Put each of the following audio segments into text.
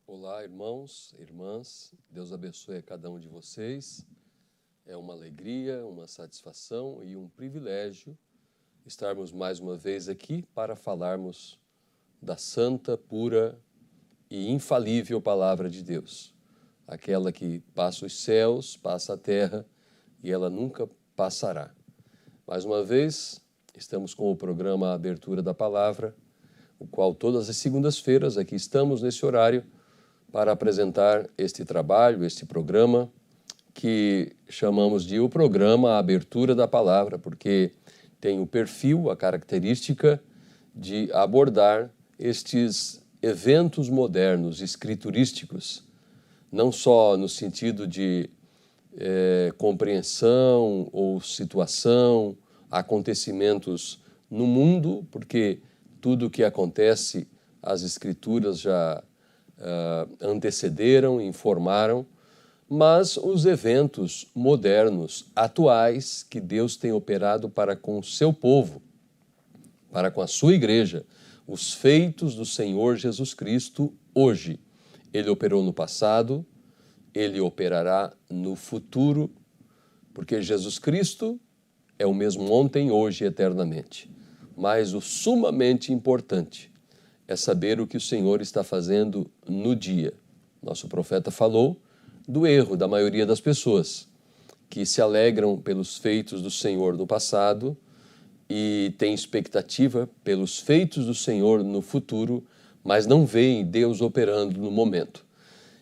Olá, irmãos, irmãs, Deus abençoe a cada um de vocês. É uma alegria, uma satisfação e um privilégio estarmos mais uma vez aqui para falarmos da santa, pura e infalível Palavra de Deus. Aquela que passa os céus, passa a terra e ela nunca passará. Mais uma vez, estamos com o programa Abertura da Palavra, o qual todas as segundas-feiras aqui estamos nesse horário para apresentar este trabalho, este programa, que chamamos de o programa Abertura da Palavra, porque tem o perfil, a característica de abordar estes eventos modernos, escriturísticos, não só no sentido de compreensão ou situação, acontecimentos no mundo, porque tudo o que acontece, as escrituras já antecederam, informaram, mas os eventos modernos, atuais, que Deus tem operado para com o seu povo, para com a sua igreja, os feitos do Senhor Jesus Cristo hoje. Ele operou no passado, ele operará no futuro, porque Jesus Cristo é o mesmo ontem, hoje e eternamente. Mas o sumamente importante é saber o que o Senhor está fazendo no dia. Nosso profeta falou do erro da maioria das pessoas, que se alegram pelos feitos do Senhor no passado e têm expectativa pelos feitos do Senhor no futuro, mas não veem Deus operando no momento.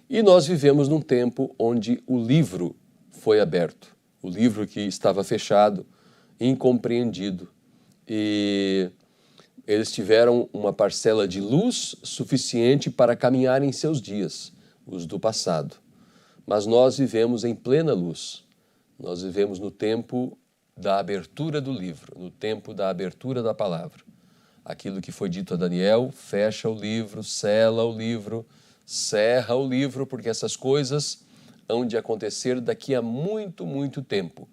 E nós vivemos num tempo onde o livro foi aberto, o livro que estava fechado, incompreendido, e eles tiveram uma parcela de luz suficiente para caminhar em seus dias, os do passado. Mas nós vivemos em plena luz. Nós vivemos no tempo da abertura do livro, no tempo da abertura da palavra. Aquilo que foi dito a Daniel, fecha o livro, sela o livro, cerra o livro, porque essas coisas hão de acontecer daqui a muito, muito tempo.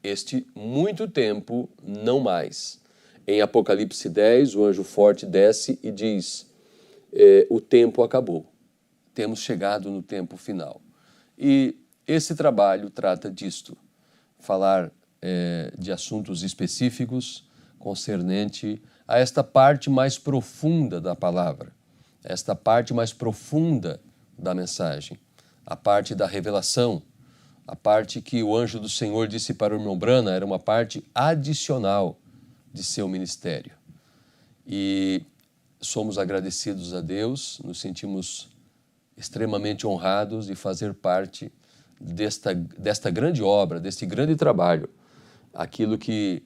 Este muito tempo, não mais. Em Apocalipse 10, o anjo forte desce e diz, o tempo acabou, temos chegado no tempo final. E esse trabalho trata disto, falar de assuntos específicos concernente a esta parte mais profunda da palavra, esta parte mais profunda da mensagem, a parte da revelação, a parte que o anjo do Senhor disse para o irmão Brana era uma parte adicional de seu ministério. E somos agradecidos a Deus, nos sentimos extremamente honrados de fazer parte desta grande obra, deste grande trabalho. Aquilo que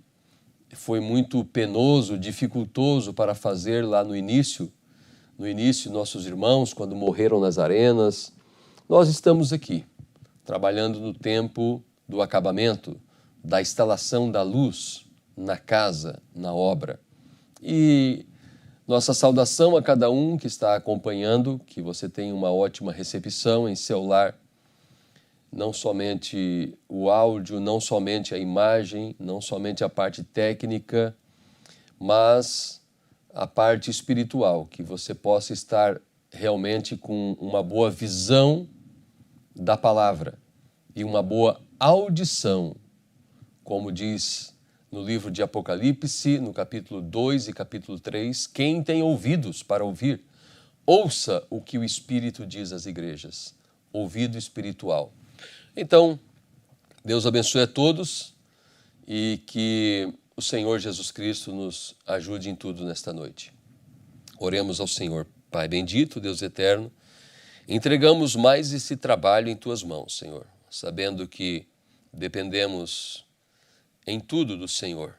foi muito penoso, dificultoso para fazer lá no início, nossos irmãos, quando morreram nas arenas, nós estamos aqui, trabalhando no tempo do acabamento, da instalação da luz na casa, na obra. E nossa saudação a cada um que está acompanhando, que você tenha uma ótima recepção em seu lar, não somente o áudio, não somente a imagem, não somente a parte técnica, mas a parte espiritual, que você possa estar realmente com uma boa visão da palavra e uma boa audição, como diz no livro de Apocalipse, no capítulo 2 e capítulo 3, quem tem ouvidos para ouvir, ouça o que o Espírito diz às igrejas. Ouvido espiritual. Então, Deus abençoe a todos e que o Senhor Jesus Cristo nos ajude em tudo nesta noite. Oremos ao Senhor. Pai bendito, Deus eterno, entregamos mais esse trabalho em Tuas mãos, Senhor, sabendo que dependemos em tudo do Senhor.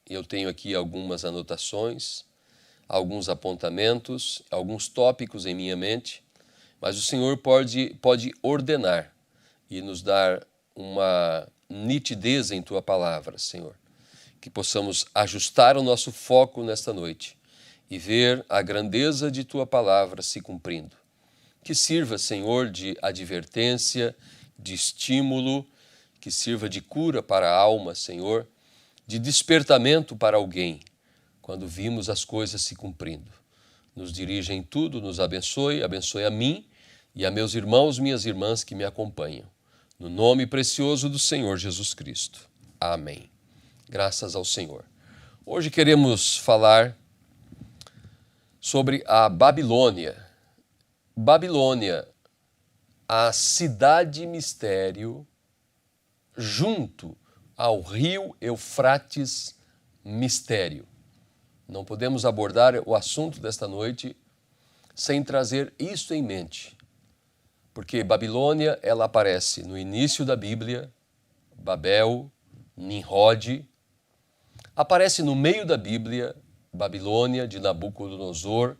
Eu tenho aqui algumas anotações, alguns apontamentos, alguns tópicos em minha mente, mas o Senhor pode ordenar e nos dar uma nitidez em Tua palavra, Senhor. Que possamos ajustar o nosso foco nesta noite e ver a grandeza de Tua palavra se cumprindo. Que sirva, Senhor, de advertência, de estímulo, que sirva de cura para a alma, Senhor, de despertamento para alguém, quando vimos as coisas se cumprindo. Nos dirija em tudo, nos abençoe, abençoe a mim e a meus irmãos, minhas irmãs que me acompanham. No nome precioso do Senhor Jesus Cristo. Amém. Graças ao Senhor. Hoje queremos falar sobre a Babilônia. Babilônia, a cidade mistério, junto ao rio Eufrates mistério. Não podemos abordar o assunto desta noite sem trazer isso em mente, porque Babilônia, ela aparece no início da Bíblia, Babel, Nimrod, aparece no meio da Bíblia, Babilônia de Nabucodonosor,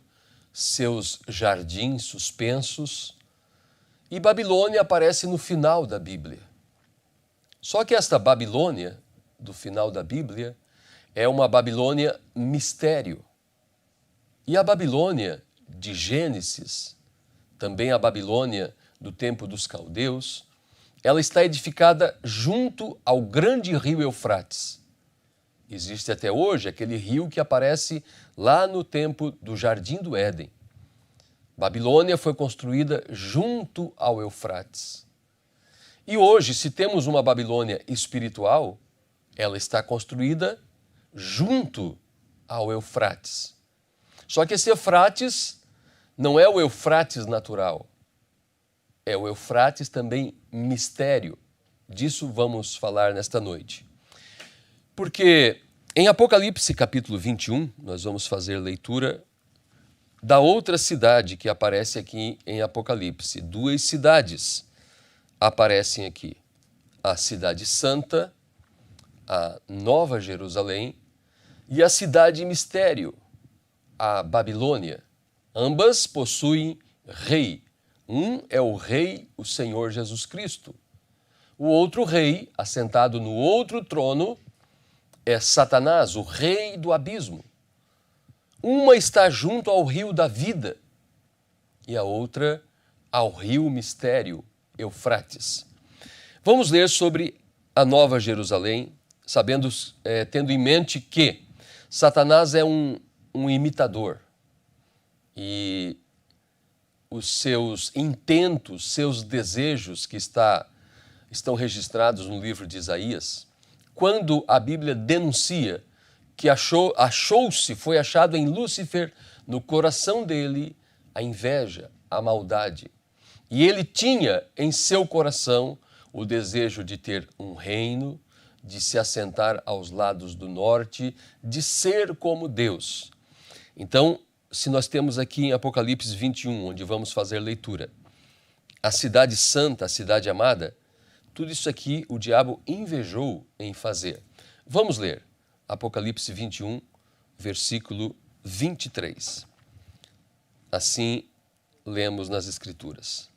seus jardins suspensos, e Babilônia aparece no final da Bíblia. Só que esta Babilônia, do final da Bíblia, é uma Babilônia mistério. E a Babilônia de Gênesis, também a Babilônia do tempo dos caldeus, ela está edificada junto ao grande rio Eufrates. Existe até hoje aquele rio que aparece lá no tempo do Jardim do Éden. Babilônia foi construída junto ao Eufrates. E hoje, se temos uma Babilônia espiritual, ela está construída junto ao Eufrates. Só que esse Eufrates não é o Eufrates natural, é o Eufrates também mistério. Disso vamos falar nesta noite. Porque em Apocalipse capítulo 21, nós vamos fazer leitura da outra cidade que aparece aqui em Apocalipse. Duas cidades aparecem aqui. A cidade santa, a Nova Jerusalém, e a cidade mistério, a Babilônia. Ambas possuem rei. Um é o rei, o Senhor Jesus Cristo. O outro rei, assentado no outro trono, é Satanás, o rei do abismo. Uma está junto ao rio da vida e a outra ao rio mistério, Eufrates. Vamos ler sobre a Nova Jerusalém, tendo em mente que Satanás é um imitador e os seus intentos, seus desejos que estão registrados no livro de Isaías, quando a Bíblia denuncia que foi achado em Lúcifer, no coração dele, a inveja, a maldade. E ele tinha em seu coração o desejo de ter um reino, de se assentar aos lados do norte, de ser como Deus. Então, se nós temos aqui em Apocalipse 21, onde vamos fazer leitura, a cidade santa, a cidade amada, tudo isso aqui o diabo invejou em fazer. Vamos ler Apocalipse 21, versículo 23. Assim lemos nas Escrituras.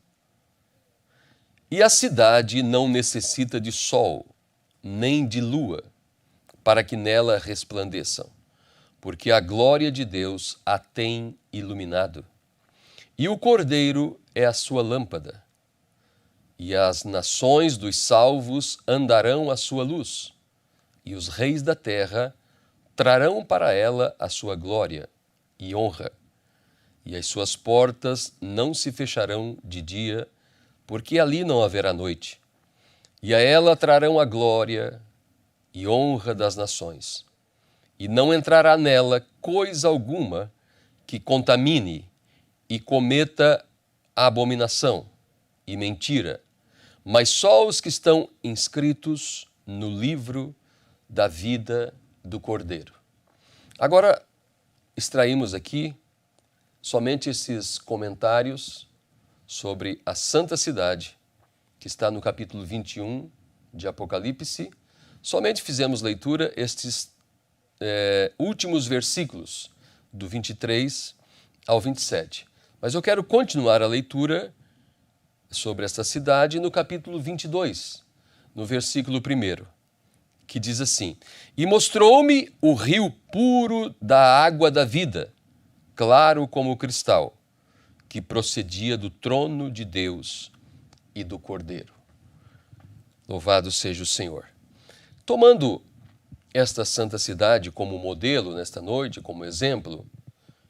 E a cidade não necessita de sol, nem de lua, para que nela resplandeçam, porque a glória de Deus a tem iluminado. E o Cordeiro é a sua lâmpada. E as nações dos salvos andarão à sua luz, e os reis da terra trarão para ela a sua glória e honra. E as suas portas não se fecharão de dia, porque ali não haverá noite. E a ela trarão a glória e honra das nações. E não entrará nela coisa alguma que contamine e cometa abominação e mentira, mas só os que estão inscritos no livro da vida do Cordeiro. Agora, extraímos aqui somente esses comentários sobre a Santa Cidade, que está no capítulo 21 de Apocalipse. Somente fizemos leitura estes últimos versículos, do 23 ao 27. Mas eu quero continuar a leitura sobre esta cidade no capítulo 22, no versículo 1, que diz assim: E mostrou-me o rio puro da água da vida, claro como cristal, que procedia do trono de Deus e do Cordeiro. Louvado seja o Senhor. Tomando esta santa cidade como modelo nesta noite, como exemplo,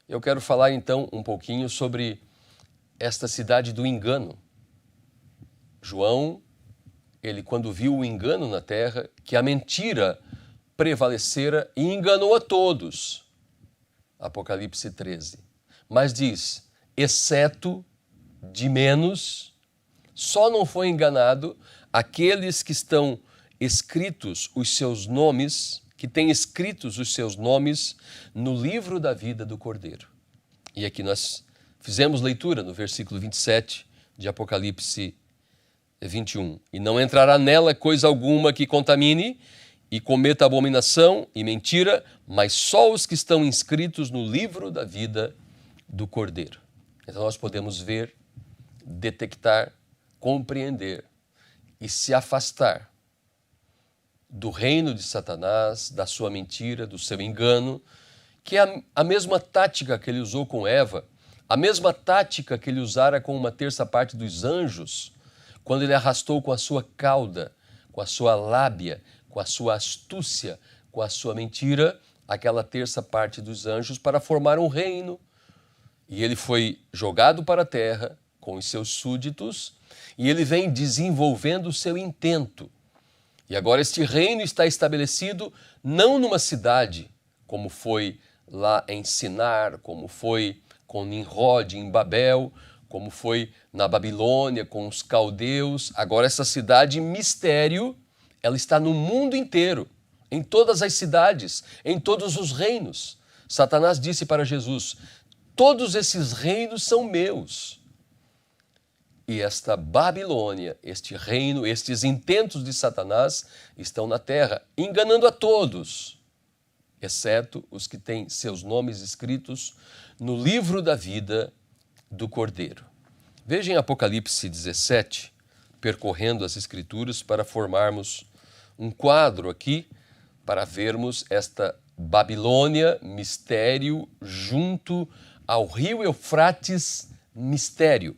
eu quero falar então um pouquinho sobre esta cidade do engano. João, ele quando viu o engano na terra, que a mentira prevalecera e enganou a todos. Apocalipse 13. Mas diz, exceto, de menos, só não foi enganado aqueles que estão escritos os seus nomes, que têm escritos os seus nomes no livro da vida do Cordeiro. E aqui nós fizemos leitura no versículo 27 de Apocalipse 21. E não entrará nela coisa alguma que contamine e cometa abominação e mentira, mas só os que estão inscritos no livro da vida do Cordeiro. Então nós podemos ver, detectar, compreender e se afastar do reino de Satanás, da sua mentira, do seu engano, que é a mesma tática que ele usou com Eva, a mesma tática que ele usara com uma terça parte dos anjos, quando ele arrastou com a sua cauda, com a sua lábia, com a sua astúcia, com a sua mentira, aquela terça parte dos anjos para formar um reino. E ele foi jogado para a terra com os seus súditos e ele vem desenvolvendo o seu intento. E agora este reino está estabelecido não numa cidade, como foi lá em Sinar, como foi com Nimrod em Babel, como foi na Babilônia com os caldeus. Agora essa cidade mistério, ela está no mundo inteiro, em todas as cidades, em todos os reinos. Satanás disse para Jesus, todos esses reinos são meus. E esta Babilônia, este reino, estes intentos de Satanás estão na terra, enganando a todos, exceto os que têm seus nomes escritos no livro da vida do Cordeiro. Veja em Apocalipse 17, percorrendo as Escrituras para formarmos um quadro aqui, para vermos esta Babilônia, mistério, junto ao rio Eufrates, mistério.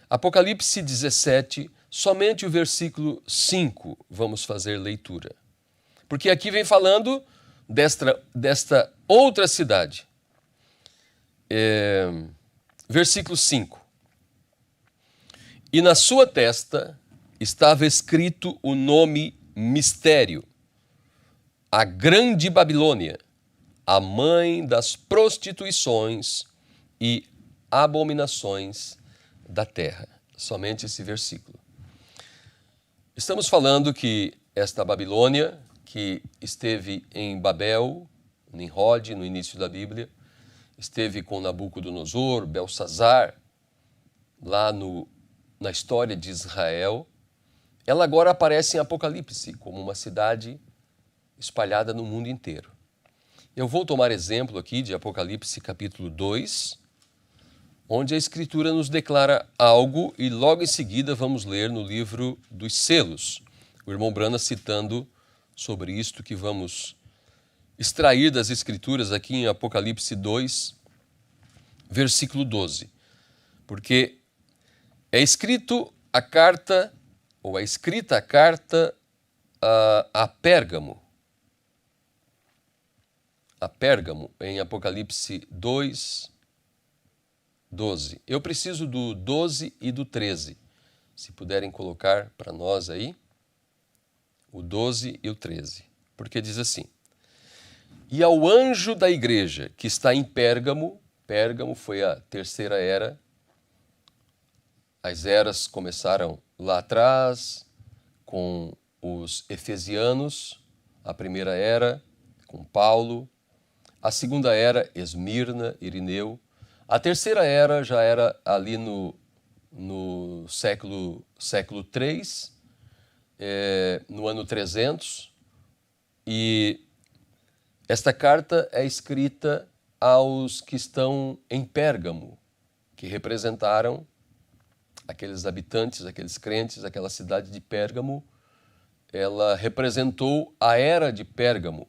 Apocalipse 17, somente o versículo 5 vamos fazer leitura. Porque aqui vem falando desta outra cidade. Versículo 5. E na sua testa estava escrito o nome Mistério, a grande Babilônia, a mãe das prostituições e abominações da terra. Somente esse versículo. Estamos falando que esta Babilônia, que esteve em Babel, Nimrod, no início da Bíblia, esteve com Nabucodonosor, Belsazar, lá na história de Israel, ela agora aparece em Apocalipse como uma cidade espalhada no mundo inteiro. Eu vou tomar exemplo aqui de Apocalipse capítulo 2, onde a Escritura nos declara algo e logo em seguida vamos ler no livro dos selos. O irmão Brana citando sobre isto que vamos extrair das Escrituras aqui em Apocalipse 2, versículo 12. Porque é escrito a carta, ou é escrita a carta a Pérgamo. A Pérgamo, em Apocalipse 2, 12. Eu preciso do 12 e do 13. Se puderem colocar para nós aí, o 12 e o 13. Porque diz assim, e ao anjo da igreja que está em Pérgamo, Pérgamo foi a terceira era, as eras começaram lá atrás, com os efesianos, a primeira era, com Paulo, a segunda era, Esmirna, Irineu, a terceira era já era ali no século 3, no ano 300, e esta carta é escrita aos que estão em Pérgamo, que representaram aqueles habitantes, aqueles crentes, aquela cidade de Pérgamo. Ela representou a era de Pérgamo,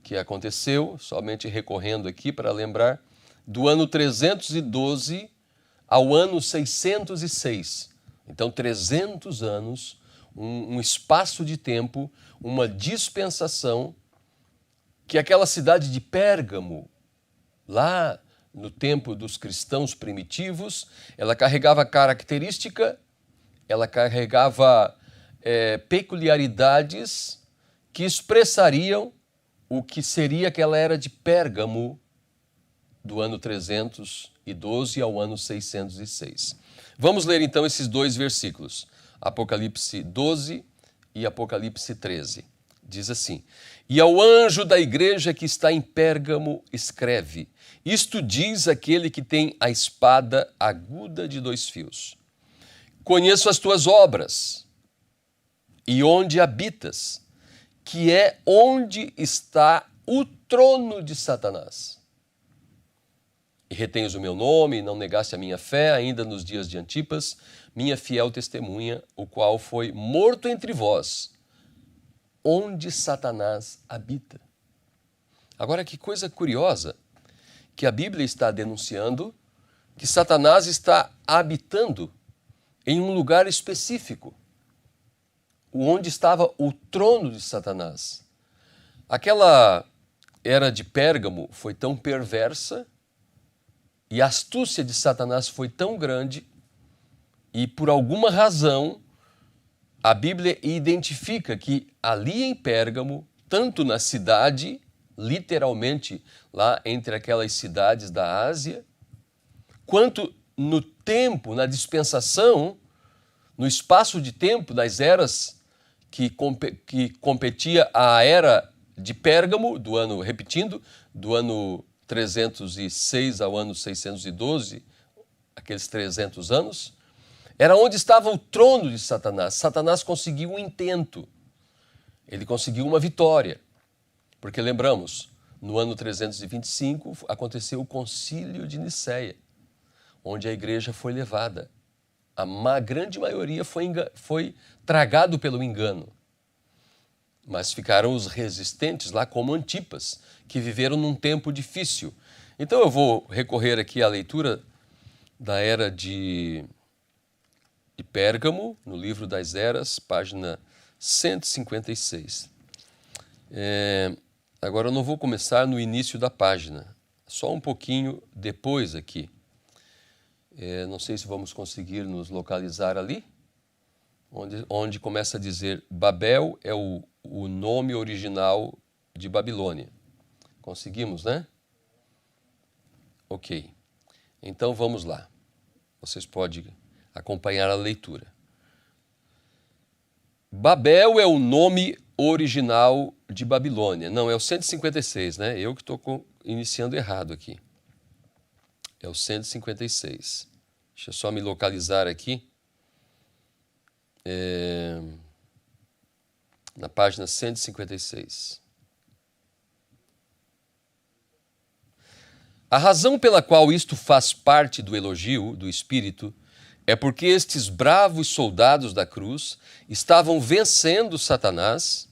que aconteceu, somente recorrendo aqui para lembrar, do ano 312 ao ano 606. Então, 300 anos, um espaço de tempo, uma dispensação que aquela cidade de Pérgamo, lá no tempo dos cristãos primitivos, ela carregava característica, ela carregava peculiaridades que expressariam o que seria aquela era de Pérgamo do ano 312 ao ano 606. Vamos ler então esses dois versículos, Apocalipse 12 e Apocalipse 13. Diz assim: E ao anjo da igreja que está em Pérgamo escreve: Isto diz aquele que tem a espada aguda de 2 fios. Conheço as tuas obras e onde habitas, que é onde está o trono de Satanás. E retens o meu nome, e não negaste a minha fé, ainda nos dias de Antipas, minha fiel testemunha, o qual foi morto entre vós, onde Satanás habita. Agora, que coisa curiosa, que a Bíblia está denunciando que Satanás está habitando em um lugar específico, onde estava o trono de Satanás. Aquela era de Pérgamo foi tão perversa e a astúcia de Satanás foi tão grande e, por alguma razão, a Bíblia identifica que ali em Pérgamo, tanto na cidade, literalmente lá entre aquelas cidades da Ásia, quanto no tempo, na dispensação, no espaço de tempo das eras que competia a era de Pérgamo, do ano, repetindo, do ano 306 ao ano 612, aqueles 300 anos, era onde estava o trono de Satanás. Satanás conseguiu um intento, ele conseguiu uma vitória, porque lembramos, no ano 325 aconteceu o concílio de Nicéia, onde a igreja foi levada. A grande maioria foi tragado pelo engano. Mas ficaram os resistentes lá, como Antipas, que viveram num tempo difícil. Então eu vou recorrer aqui à leitura da era de Pérgamo, no livro das Eras, página 156. Agora eu não vou começar no início da página, só um pouquinho depois aqui. Não sei se vamos conseguir nos localizar ali, onde começa a dizer Babel é o nome original de Babilônia. Conseguimos, né? Ok. Então vamos lá. Vocês podem acompanhar a leitura. Babel é o nome original de Babilônia. Não, é o 156, né? Eu que estou iniciando errado aqui. É o 156. Deixa eu só me localizar aqui. Na página 156. A razão pela qual isto faz parte do elogio do Espírito é porque estes bravos soldados da cruz estavam vencendo Satanás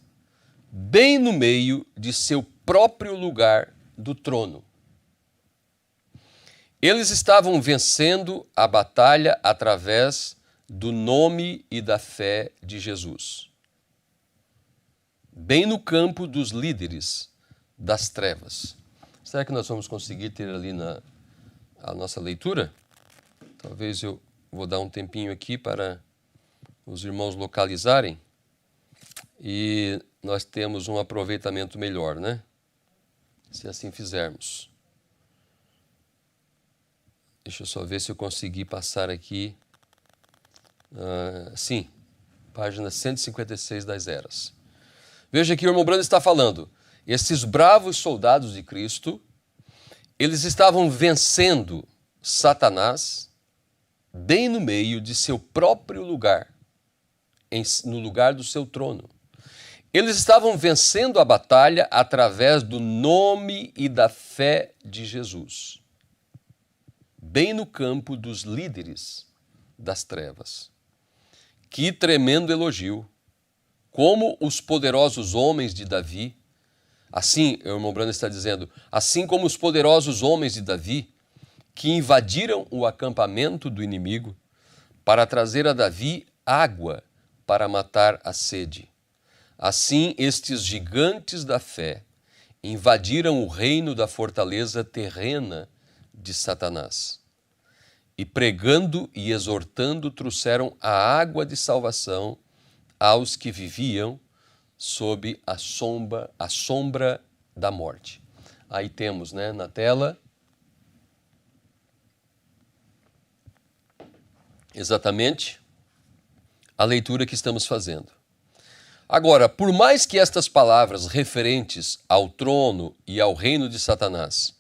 bem no meio de seu próprio lugar do trono. Eles estavam vencendo a batalha através do nome e da fé de Jesus, bem no campo dos líderes das trevas. Será que nós vamos conseguir ter ali a nossa leitura? Talvez eu vou dar um tempinho aqui para os irmãos localizarem e nós temos um aproveitamento melhor, né? Se assim fizermos. Deixa eu só ver se eu consegui passar aqui. Sim, página 156 das Eras. Veja que o irmão Brando está falando. Esses bravos soldados de Cristo, eles estavam vencendo Satanás bem no meio de seu próprio lugar, no lugar do seu trono. Eles estavam vencendo a batalha através do nome e da fé de Jesus, bem no campo dos líderes das trevas. Que tremendo elogio! Como os poderosos homens de Davi, assim, o irmão Brando está dizendo, assim como os poderosos homens de Davi, que invadiram o acampamento do inimigo para trazer a Davi água para matar a sede. Assim, estes gigantes da fé invadiram o reino da fortaleza terrena de Satanás. E pregando e exortando, trouxeram a água de salvação aos que viviam sob a sombra da morte. Aí temos, né, na tela, exatamente a leitura que estamos fazendo. Agora, por mais que estas palavras referentes ao trono e ao reino de Satanás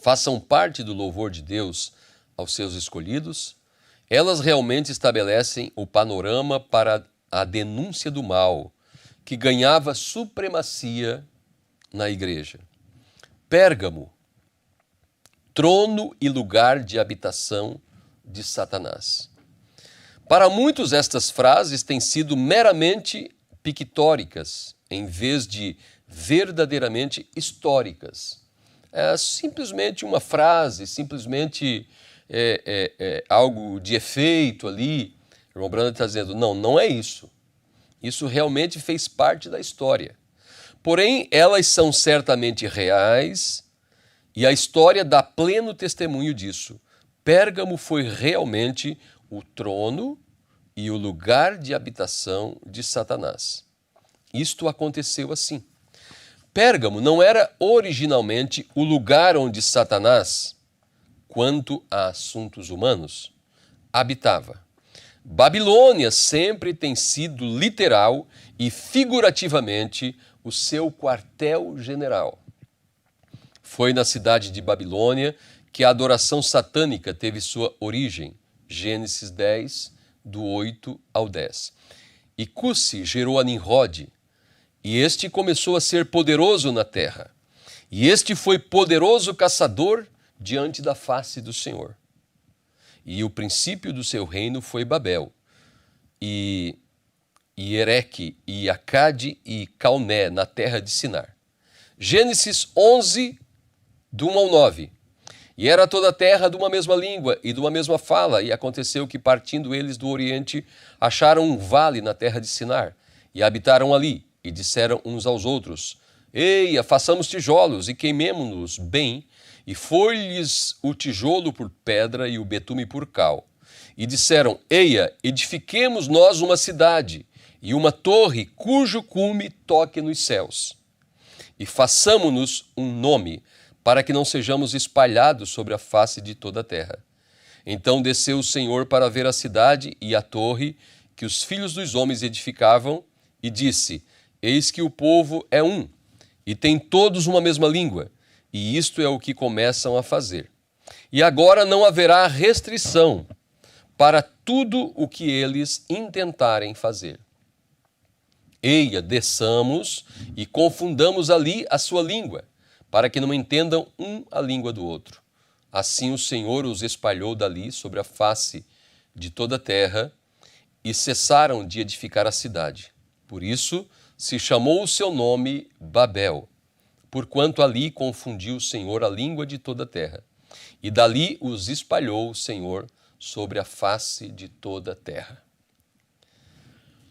façam parte do louvor de Deus aos seus escolhidos, elas realmente estabelecem o panorama para a denúncia do mal, que ganhava supremacia na igreja. Pérgamo, trono e lugar de habitação de Satanás. Para muitos, estas frases têm sido meramente pictóricas, em vez de verdadeiramente históricas. É simplesmente uma frase, simplesmente algo de efeito ali. O irmão Branham está dizendo, não é isso. Isso realmente fez parte da história. Porém, elas são certamente reais e a história dá pleno testemunho disso. Pérgamo foi realmente o trono e o lugar de habitação de Satanás. Isto aconteceu assim. Pérgamo não era originalmente o lugar onde Satanás, quanto a assuntos humanos, habitava. Babilônia sempre tem sido literal e figurativamente o seu quartel-general. Foi na cidade de Babilônia que a adoração satânica teve sua origem. Gênesis 10, do 8 ao 10. E Cusi gerou a Nimrod, e este começou a ser poderoso na terra. E este foi poderoso caçador diante da face do Senhor. E o princípio do seu reino foi Babel, e Ereque, e Acade e Calné, na terra de Sinar. Gênesis 11, do 1 ao 9. E era toda a terra de uma mesma língua e de uma mesma fala, e aconteceu que, partindo eles do Oriente, acharam um vale na terra de Sinar, e habitaram ali, e disseram uns aos outros, Eia, façamos tijolos, e queimemo-nos bem, e foi-lhes o tijolo por pedra e o betume por cal. E disseram, Eia, edifiquemos nós uma cidade, e uma torre cujo cume toque nos céus. E façamo-nos um nome, para que não sejamos espalhados sobre a face de toda a terra. Então desceu o Senhor para ver a cidade e a torre que os filhos dos homens edificavam, e disse, Eis que o povo é um, e tem todos uma mesma língua, e isto é o que começam a fazer. E agora não haverá restrição para tudo o que eles intentarem fazer. Eia, desçamos e confundamos ali a sua língua, para que não entendam um a língua do outro. Assim o Senhor os espalhou dali sobre a face de toda a terra e cessaram de edificar a cidade. Por isso se chamou o seu nome Babel, porquanto ali confundiu o Senhor a língua de toda a terra. E dali os espalhou o Senhor sobre a face de toda a terra.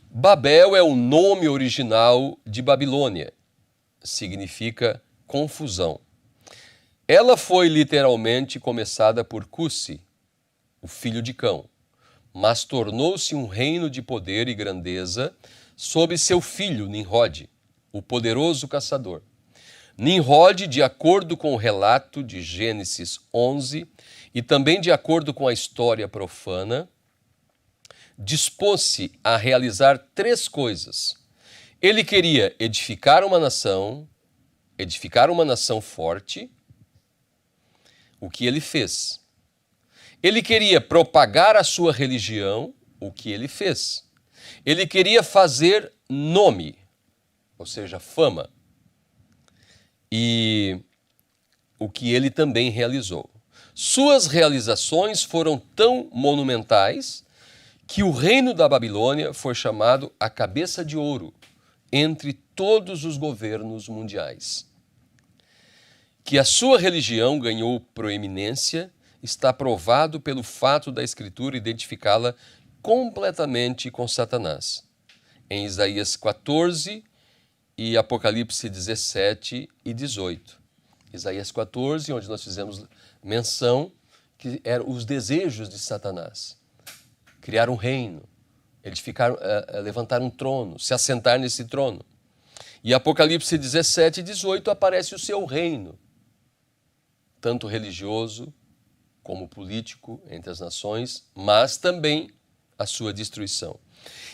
Babel é o nome original de Babilônia. Significa confusão. Ela foi literalmente começada por Cusi, o filho de Cão, mas tornou-se um reino de poder e grandeza sob seu filho Nimrod, o poderoso caçador. Nimrod, de acordo com o relato de Gênesis 11 e também de acordo com a história profana, dispôs-se a realizar 3 coisas. Ele queria edificar uma nação forte, o que ele fez. Ele queria propagar a sua religião, o que ele fez. Ele queria fazer nome, ou seja, fama, e o que ele também realizou. Suas realizações foram tão monumentais que o reino da Babilônia foi chamado a cabeça de ouro entre todos os governos mundiais. Que a sua religião ganhou proeminência está provado pelo fato da Escritura identificá-la completamente com Satanás. Em Isaías 14 e Apocalipse 17 e 18. Isaías 14, onde nós fizemos menção que eram os desejos de Satanás. Criar um reino, edificar, levantar um trono, se assentar nesse trono. E Apocalipse 17 e 18 aparece o seu reino, tanto religioso como político entre as nações, mas também a sua destruição.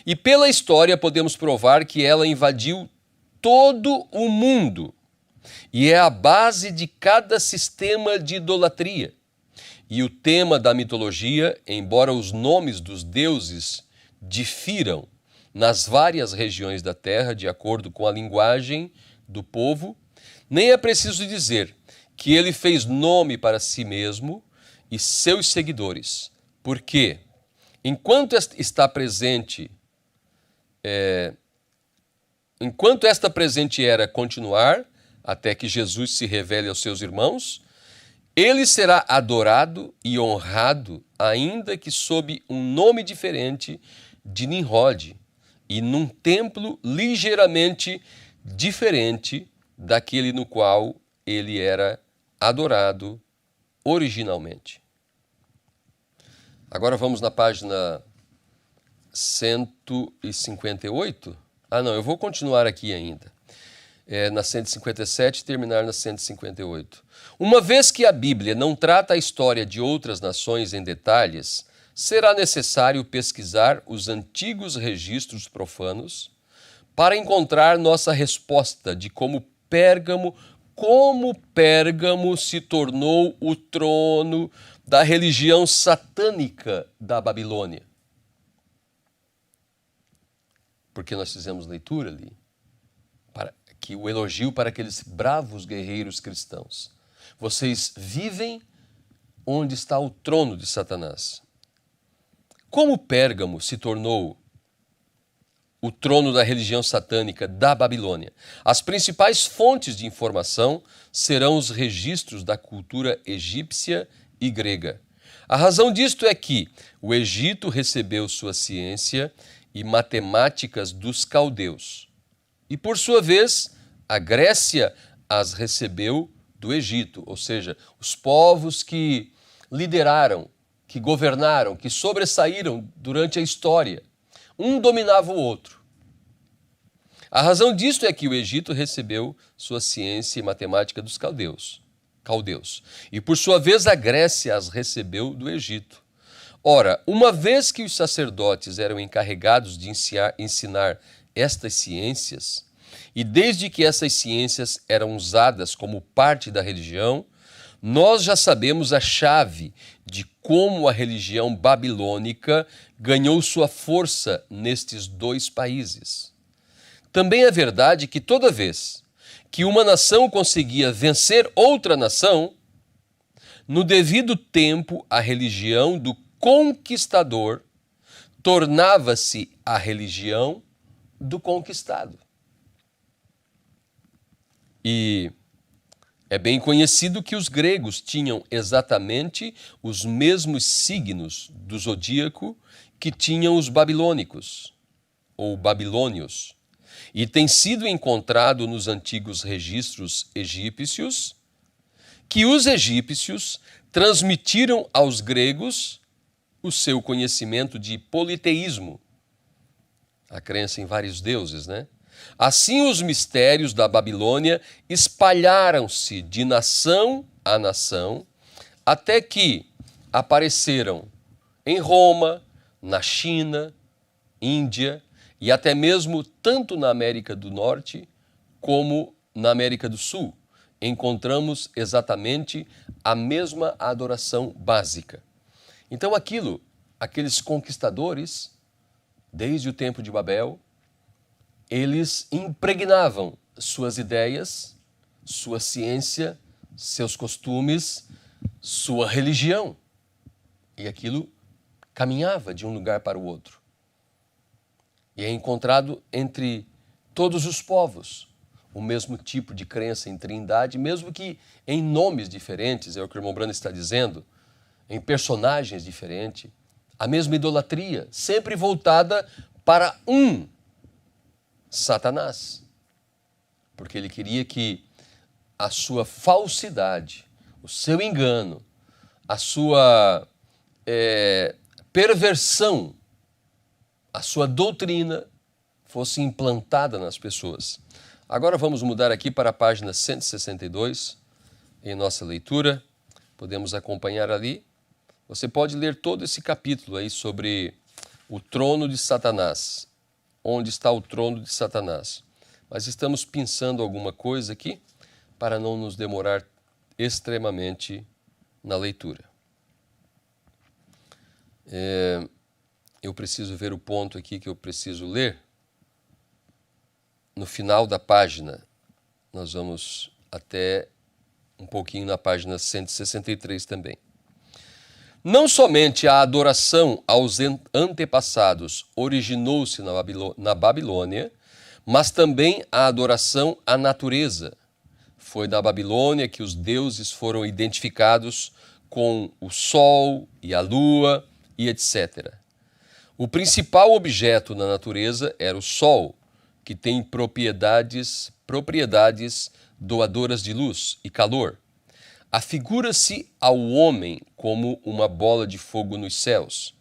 E pela história podemos provar que ela invadiu todo o mundo e é a base de cada sistema de idolatria. E o tema da mitologia, embora os nomes dos deuses difiram nas várias regiões da terra, de acordo com a linguagem do povo, nem é preciso dizer que ele fez nome para si mesmo e seus seguidores. Porque, enquanto esta presente era continuar, até que Jesus se revele aos seus irmãos, ele será adorado e honrado, ainda que sob um nome diferente de Nimrod, e num templo ligeiramente diferente daquele no qual ele era adorado originalmente. Agora vamos na página 158. Não, eu vou continuar aqui ainda. Na 157 e terminar na 158. Uma vez que a Bíblia não trata a história de outras nações em detalhes, será necessário pesquisar os antigos registros profanos para encontrar nossa resposta de como Pérgamo se tornou o trono da religião satânica da Babilônia. Porque nós fizemos leitura ali, que o elogio para aqueles bravos guerreiros cristãos. Vocês vivem onde está o trono de Satanás. Como Pérgamo se tornou o trono da religião satânica da Babilônia? As principais fontes de informação serão os registros da cultura egípcia e grega. A razão disto é que o Egito recebeu sua ciência e matemáticas dos caldeus. E, por sua vez, a Grécia as recebeu do Egito, ou seja, os povos que lideraram, que governaram, que sobressaíram durante a história. Um dominava o outro. A razão disto é que o Egito recebeu sua ciência e matemática dos caldeus. E, por sua vez, a Grécia as recebeu do Egito. Ora, uma vez que os sacerdotes eram encarregados de ensinar estas ciências, e desde que essas ciências eram usadas como parte da religião, nós já sabemos a chave de como a religião babilônica ganhou sua força nestes dois países. Também é verdade que toda vez que uma nação conseguia vencer outra nação, no devido tempo a religião do conquistador tornava-se a religião do conquistado. E é bem conhecido que os gregos tinham exatamente os mesmos signos do zodíaco que tinham os babilônicos, ou babilônios. E tem sido encontrado nos antigos registros egípcios que os egípcios transmitiram aos gregos o seu conhecimento de politeísmo, a crença em vários deuses, né? Assim, os mistérios da Babilônia espalharam-se de nação a nação, até que apareceram em Roma, na China, Índia e até mesmo tanto na América do Norte como na América do Sul. Encontramos exatamente a mesma adoração básica. Então aqueles conquistadores, desde o tempo de Babel, eles impregnavam suas ideias, sua ciência, seus costumes, sua religião. E aquilo caminhava de um lugar para o outro. E é encontrado entre todos os povos o mesmo tipo de crença em trindade, mesmo que em nomes diferentes, é o que o irmão Brando está dizendo, em personagens diferentes, a mesma idolatria, sempre voltada para Satanás, porque ele queria que a sua falsidade, o seu engano, a sua perversão, a sua doutrina fosse implantada nas pessoas. Agora vamos mudar aqui para a página 162, em nossa leitura. Podemos acompanhar ali. Você pode ler todo esse capítulo aí sobre o trono de Satanás. Onde está o trono de Satanás? Mas estamos pensando alguma coisa aqui para não nos demorar extremamente na leitura. Eu preciso ver o ponto aqui que eu preciso ler. No final da página, nós vamos até um pouquinho na página 163 também. Não somente a adoração aos antepassados originou-se na Babilônia, mas também a adoração à natureza. Foi na Babilônia que os deuses foram identificados com o sol e a lua e etc. O principal objeto na natureza era o sol, que tem propriedades doadoras de luz e calor. Afigura-se ao homem como uma bola de fogo nos céus.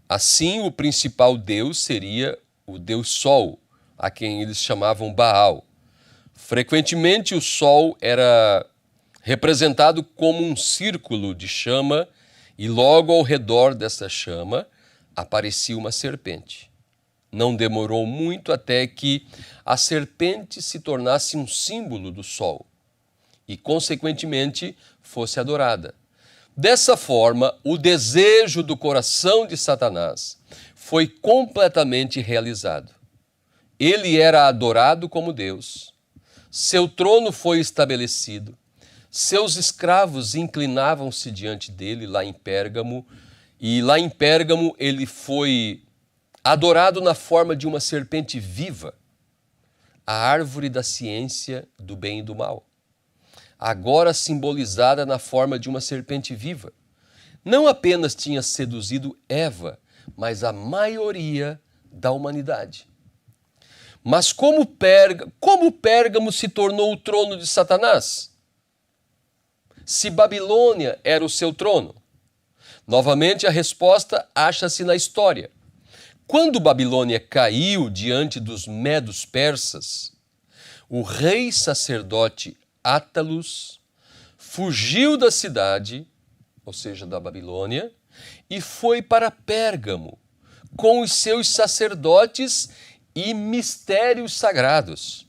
Assim, o principal deus seria o deus Sol, a quem eles chamavam Baal. Frequentemente, o Sol era representado como um círculo de chama e logo ao redor dessa chama aparecia uma serpente. Não demorou muito até que a serpente se tornasse um símbolo do Sol e, consequentemente, fosse adorada. Dessa forma, o desejo do coração de Satanás foi completamente realizado. Ele era adorado como Deus, seu trono foi estabelecido, seus escravos inclinavam-se diante dele lá em Pérgamo, e lá em Pérgamo ele foi adorado na forma de uma serpente viva, a árvore da ciência do bem e do mal, agora simbolizada na forma de uma serpente viva. Não apenas tinha seduzido Eva, mas a maioria da humanidade. Mas como Pérgamo se tornou o trono de Satanás? Se Babilônia era o seu trono? Novamente a resposta acha-se na história. Quando Babilônia caiu diante dos medos persas, o rei sacerdote Átalos fugiu da cidade, ou seja, da Babilônia, e foi para Pérgamo com os seus sacerdotes e mistérios sagrados.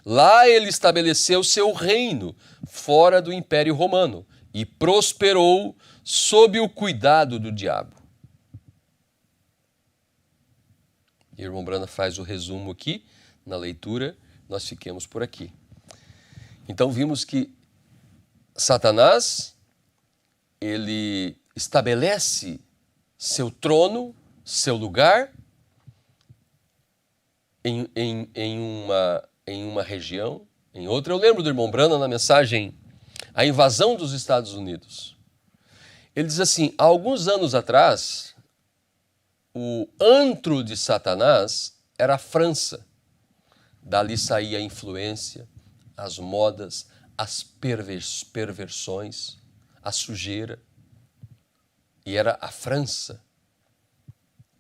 Lá ele estabeleceu seu reino fora do Império Romano e prosperou sob o cuidado do diabo. E o irmão Brana faz o resumo aqui na leitura, nós fiquemos por aqui. Então vimos que Satanás, ele estabelece seu trono, seu lugar em uma região, em outra. Eu lembro do irmão Brana na mensagem A Invasão dos Estados Unidos. Ele diz assim: há alguns anos atrás, o antro de Satanás era a França. Dali saía a influência, as modas, as perversões, a sujeira. E era a França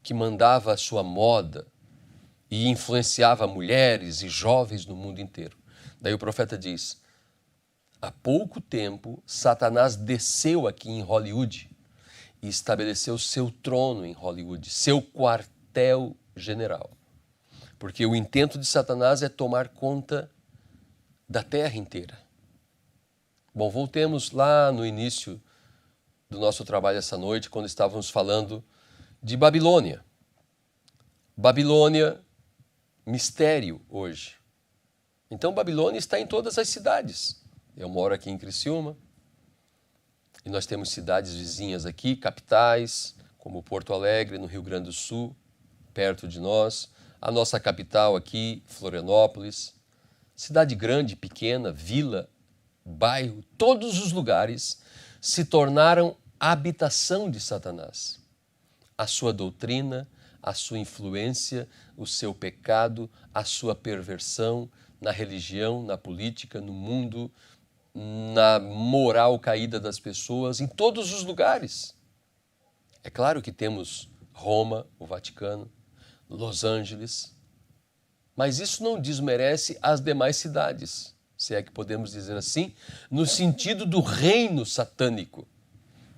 que mandava a sua moda e influenciava mulheres e jovens no mundo inteiro. Daí o profeta diz: há pouco tempo, Satanás desceu aqui em Hollywood e estabeleceu seu trono em Hollywood, seu quartel-general. Porque o intento de Satanás é tomar conta da terra inteira. Bom, voltemos lá no início do nosso trabalho essa noite, quando estávamos falando de Babilônia. Babilônia, mistério hoje. Então, Babilônia está em todas as cidades. Eu moro aqui em Criciúma e nós temos cidades vizinhas aqui, capitais, como Porto Alegre, no Rio Grande do Sul, perto de nós. A nossa capital aqui, Florianópolis. Cidade grande, pequena, vila, bairro, todos os lugares se tornaram habitação de Satanás. A sua doutrina, a sua influência, o seu pecado, a sua perversão na religião, na política, no mundo, na moral caída das pessoas, em todos os lugares. É claro que temos Roma, o Vaticano, Los Angeles, mas isso não desmerece as demais cidades, se é que podemos dizer assim, no sentido do reino satânico.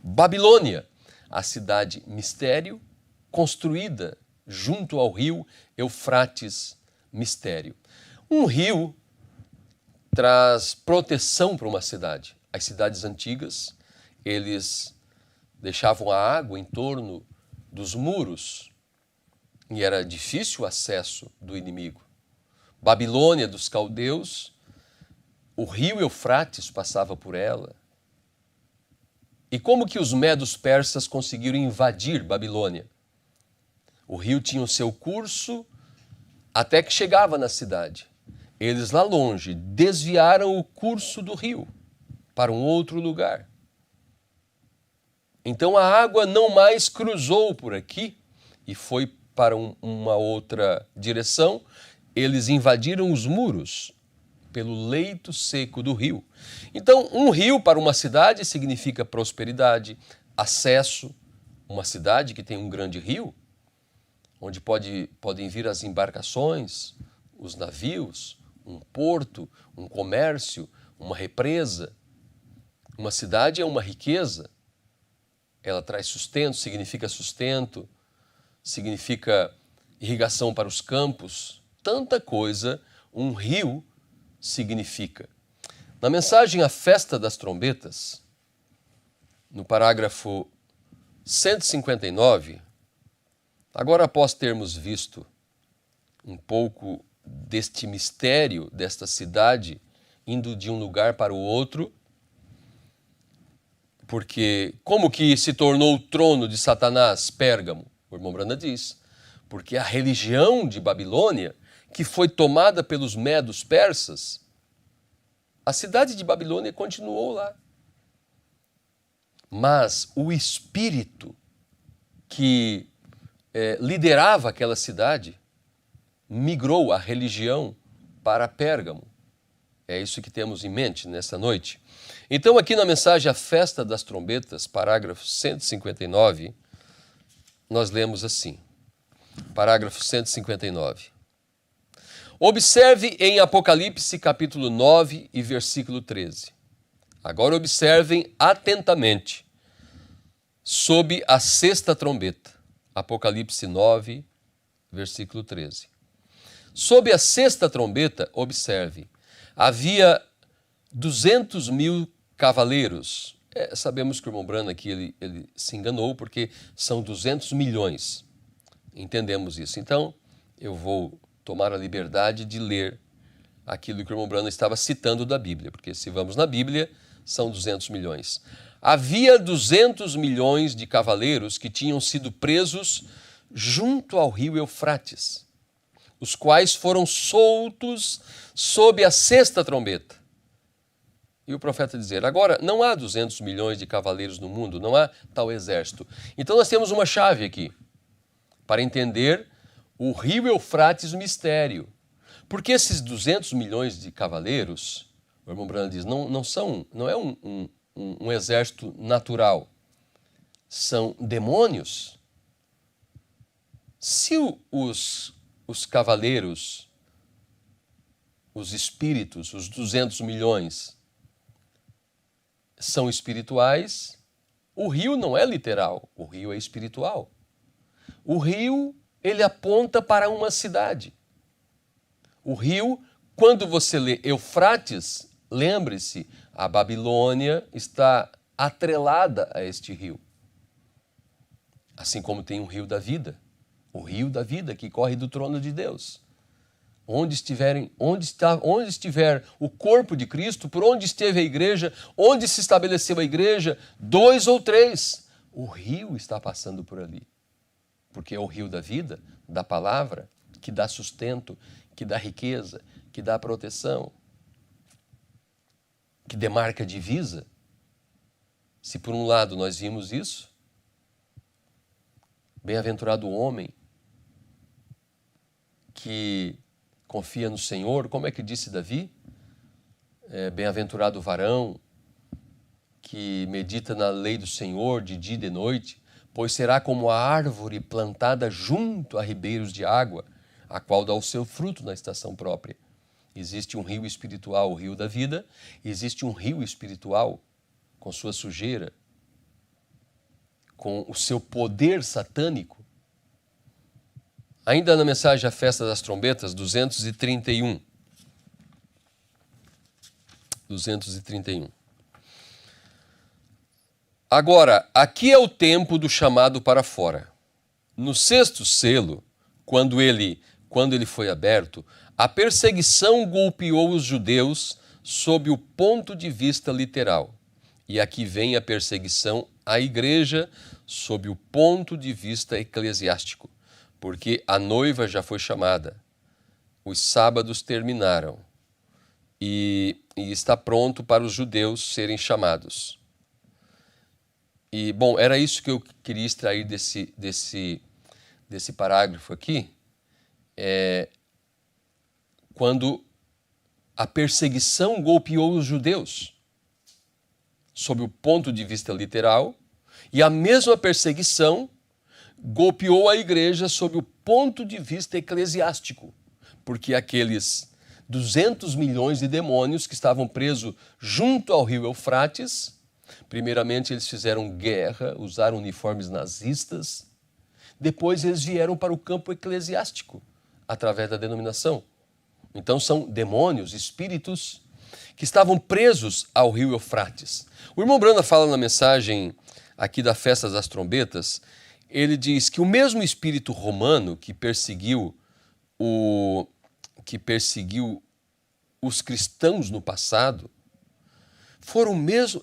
Babilônia, a cidade mistério, construída junto ao rio Eufrates, mistério. Um rio traz proteção para uma cidade. As cidades antigas, eles deixavam a água em torno dos muros e era difícil o acesso do inimigo. Babilônia dos caldeus, o rio Eufrates passava por ela. E como que os medos persas conseguiram invadir Babilônia? O rio tinha o seu curso até que chegava na cidade. Eles lá longe desviaram o curso do rio para um outro lugar. Então a água não mais cruzou por aqui e foi para uma outra direção. Eles invadiram os muros pelo leito seco do rio. Então, um rio para uma cidade significa prosperidade, acesso. Uma cidade que tem um grande rio, onde podem vir as embarcações, os navios, um porto, um comércio, uma represa. Uma cidade é uma riqueza. Ela traz sustento, significa irrigação para os campos. Tanta coisa um rio significa. Na mensagem A Festa das Trombetas, no parágrafo 159, agora após termos visto um pouco deste mistério desta cidade indo de um lugar para o outro, porque como que se tornou o trono de Satanás, Pérgamo? O irmão Branda diz, porque a religião de Babilônia, que foi tomada pelos medos persas, a cidade de Babilônia continuou lá. Mas o espírito que liderava aquela cidade migrou a religião para Pérgamo. É isso que temos em mente nessa noite. Então, aqui na mensagem A Festa das Trombetas, parágrafo 159, nós lemos assim, parágrafo 159. Observe em Apocalipse capítulo 9 e versículo 13. Agora observem atentamente sob a sexta trombeta. Apocalipse 9, versículo 13. Sob a sexta trombeta, observe, havia 200.000 cavaleiros. Sabemos que o irmão Branham aqui ele se enganou porque são 200 milhões. Entendemos isso. Então, eu vou tomar a liberdade de ler aquilo que o irmão Branham estava citando da Bíblia, porque se vamos na Bíblia, são 200 milhões. Havia 200 milhões de cavaleiros que tinham sido presos junto ao rio Eufrates, os quais foram soltos sob a sexta trombeta. E o profeta dizer, agora, não há 200 milhões de cavaleiros no mundo, não há tal exército. Então nós temos uma chave aqui, para entender o rio Eufrates, o mistério. Porque esses 200 milhões de cavaleiros, o irmão Branham diz, não é um exército natural, são demônios. Se os cavaleiros, os espíritos, os 200 milhões, são espirituais, o rio não é literal, o rio é espiritual. O rio, ele aponta para uma cidade. O rio, quando você lê Eufrates, lembre-se, a Babilônia está atrelada a este rio. Assim como tem o rio da vida, o rio da vida que corre do trono de Deus. Onde estiver o corpo de Cristo, por onde esteve a igreja, onde se estabeleceu a igreja, 2 ou 3, o rio está passando por ali. Porque é o rio da vida, da palavra, que dá sustento, que dá riqueza, que dá proteção, que demarca divisa. Se por um lado nós vimos isso, bem-aventurado o homem que confia no Senhor. Como é que disse Davi? Bem-aventurado o varão que medita na lei do Senhor de dia e de noite, pois será como a árvore plantada junto a ribeiros de água, a qual dá o seu fruto na estação própria. Existe um rio espiritual, o rio da vida, existe um rio espiritual com sua sujeira, com o seu poder satânico. Ainda na mensagem à festa das trombetas, 231. 231. Agora, aqui é o tempo do chamado para fora. No sexto selo, quando ele foi aberto, a perseguição golpeou os judeus sob o ponto de vista literal. E aqui vem a perseguição à igreja sob o ponto de vista eclesiástico, porque a noiva já foi chamada, os sábados terminaram e está pronto para os judeus serem chamados. E, bom, era isso que eu queria extrair desse parágrafo aqui, quando a perseguição golpeou os judeus, sob o ponto de vista literal, e a mesma perseguição golpeou a igreja sob o ponto de vista eclesiástico, porque aqueles 200 milhões de demônios que estavam presos junto ao rio Eufrates, primeiramente eles fizeram guerra, usaram uniformes nazistas, depois eles vieram para o campo eclesiástico, através da denominação. Então são demônios, espíritos, que estavam presos ao rio Eufrates. O irmão Branda fala na mensagem aqui da Festa das Trombetas, ele diz que o mesmo espírito romano que perseguiu os cristãos no passado,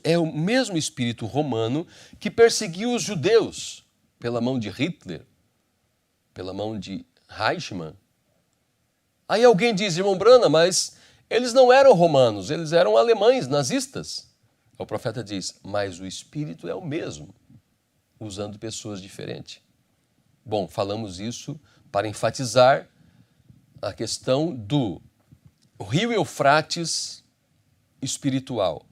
é o mesmo espírito romano que perseguiu os judeus pela mão de Hitler, pela mão de Eichmann. Aí alguém diz, irmão Brana, mas eles não eram romanos, eles eram alemães, nazistas. O profeta diz, mas o espírito é o mesmo, usando pessoas diferentes. Bom, falamos isso para enfatizar a questão do rio Eufrates espiritual.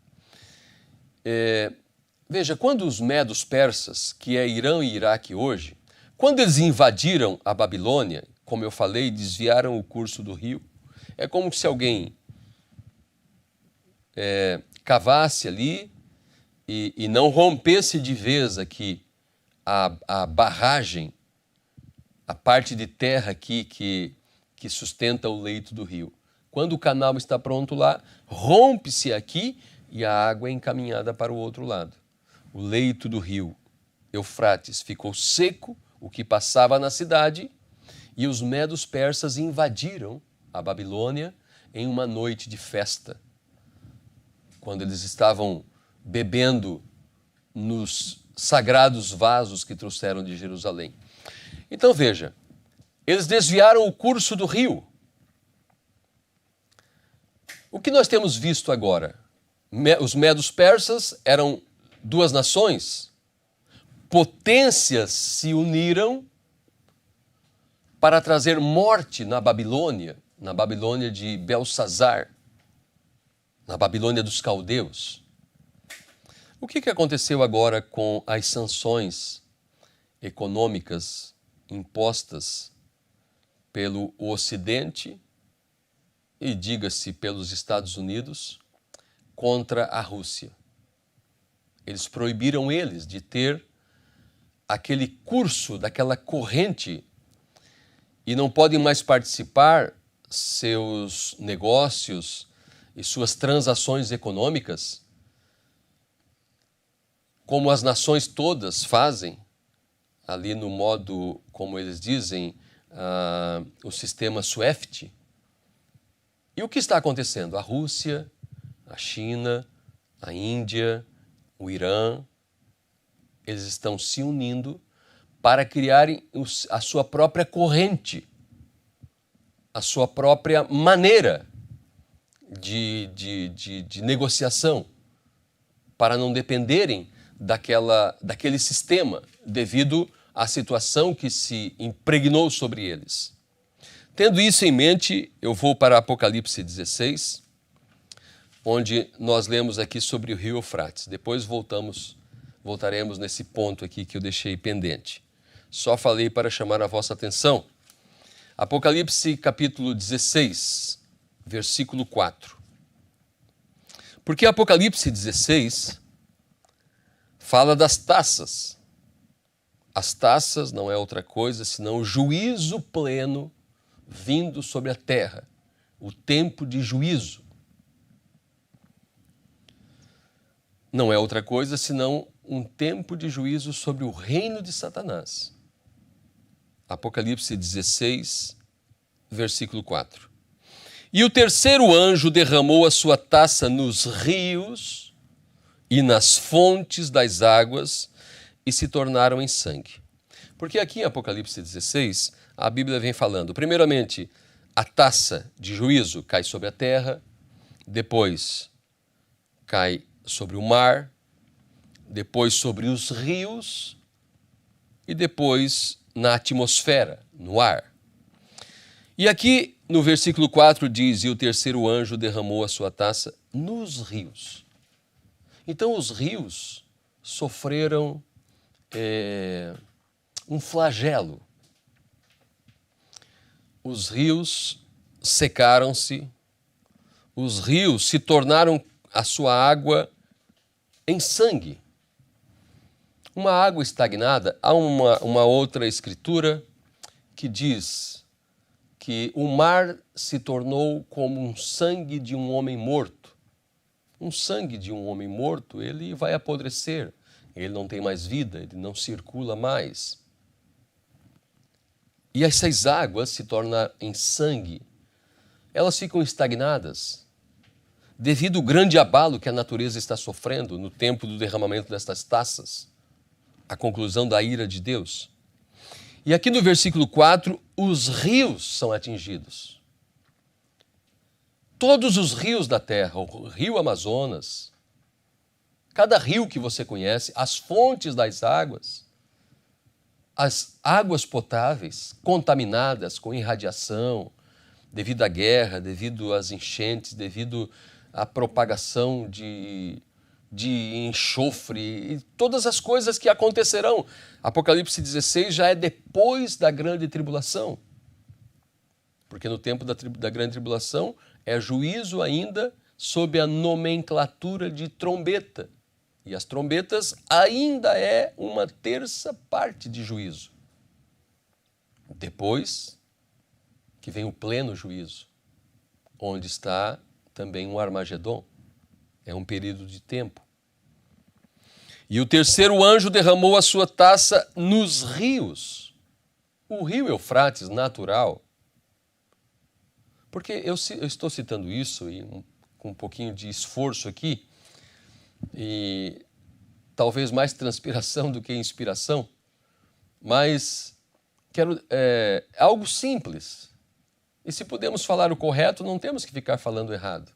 Veja, quando os medos persas, que é Irã e Iraque hoje, quando eles invadiram a Babilônia, como eu falei, desviaram o curso do rio, é como se alguém cavasse ali e não rompesse de vez aqui a barragem, a parte de terra aqui que sustenta o leito do rio. Quando o canal está pronto lá, rompe-se aqui e a água é encaminhada para o outro lado. O leito do rio Eufrates ficou seco, o que passava na cidade, e os medos persas invadiram a Babilônia em uma noite de festa, quando eles estavam bebendo nos sagrados vasos que trouxeram de Jerusalém. Então veja, eles desviaram o curso do rio. O que nós temos visto agora? Os medos persas eram duas nações, potências se uniram para trazer morte na Babilônia de Belsazar, na Babilônia dos caldeus. O que aconteceu agora com as sanções econômicas impostas pelo Ocidente e, diga-se, pelos Estados Unidos contra a Rússia? Eles proibiram eles de ter aquele curso, daquela corrente, e não podem mais participar seus negócios e suas transações econômicas como as nações todas fazem, ali no modo, como eles dizem, o sistema SWIFT. E o que está acontecendo? A Rússia, a China, a Índia, o Irã, eles estão se unindo para criarem a sua própria corrente, a sua própria maneira de negociação, para não dependerem daquele sistema devido à situação que se impregnou sobre eles. Tendo isso em mente, eu vou para Apocalipse 16, onde nós lemos aqui sobre o rio Eufrates. Depois voltaremos nesse ponto aqui que eu deixei pendente. Só falei para chamar a vossa atenção. Apocalipse capítulo 16, versículo 4. Porque Apocalipse 16 fala das taças. As taças não é outra coisa senão o juízo pleno vindo sobre a terra, o tempo de juízo. Não é outra coisa senão um tempo de juízo sobre o reino de Satanás. Apocalipse 16, versículo 4. E o terceiro anjo derramou a sua taça nos rios e nas fontes das águas e se tornaram em sangue. Porque aqui em Apocalipse 16, a Bíblia vem falando, primeiramente, a taça de juízo cai sobre a terra, depois cai sobre o mar, depois sobre os rios e depois na atmosfera, no ar. E aqui no versículo 4 diz, e o terceiro anjo derramou a sua taça nos rios. Então os rios sofreram um flagelo. Os rios secaram-se, os rios se tornaram a sua água em sangue. Uma água estagnada, há uma outra escritura que diz que o mar se tornou como um sangue de um homem morto. Um sangue de um homem morto, ele vai apodrecer, ele não tem mais vida, ele não circula mais. E essas águas se tornam em sangue, elas ficam estagnadas, devido ao grande abalo que a natureza está sofrendo no tempo do derramamento destas taças, a conclusão da ira de Deus. E aqui no versículo 4, os rios são atingidos. Todos os rios da terra, o rio Amazonas, cada rio que você conhece, as fontes das águas, as águas potáveis contaminadas com irradiação, devido à guerra, devido às enchentes, devido à propagação de enxofre e todas as coisas que acontecerão. Apocalipse 16 já é depois da grande tribulação. Porque no tempo da grande tribulação é juízo ainda sob a nomenclatura de trombeta. E as trombetas ainda é uma terça parte de juízo. Depois que vem o pleno juízo, onde está também um Armagedon. É um período de tempo. E o terceiro anjo derramou a sua taça nos rios. O rio Eufrates natural. Porque eu estou citando isso com um pouquinho de esforço aqui, e talvez mais transpiração do que inspiração, mas é algo simples. E se pudermos falar o correto, não temos que ficar falando errado.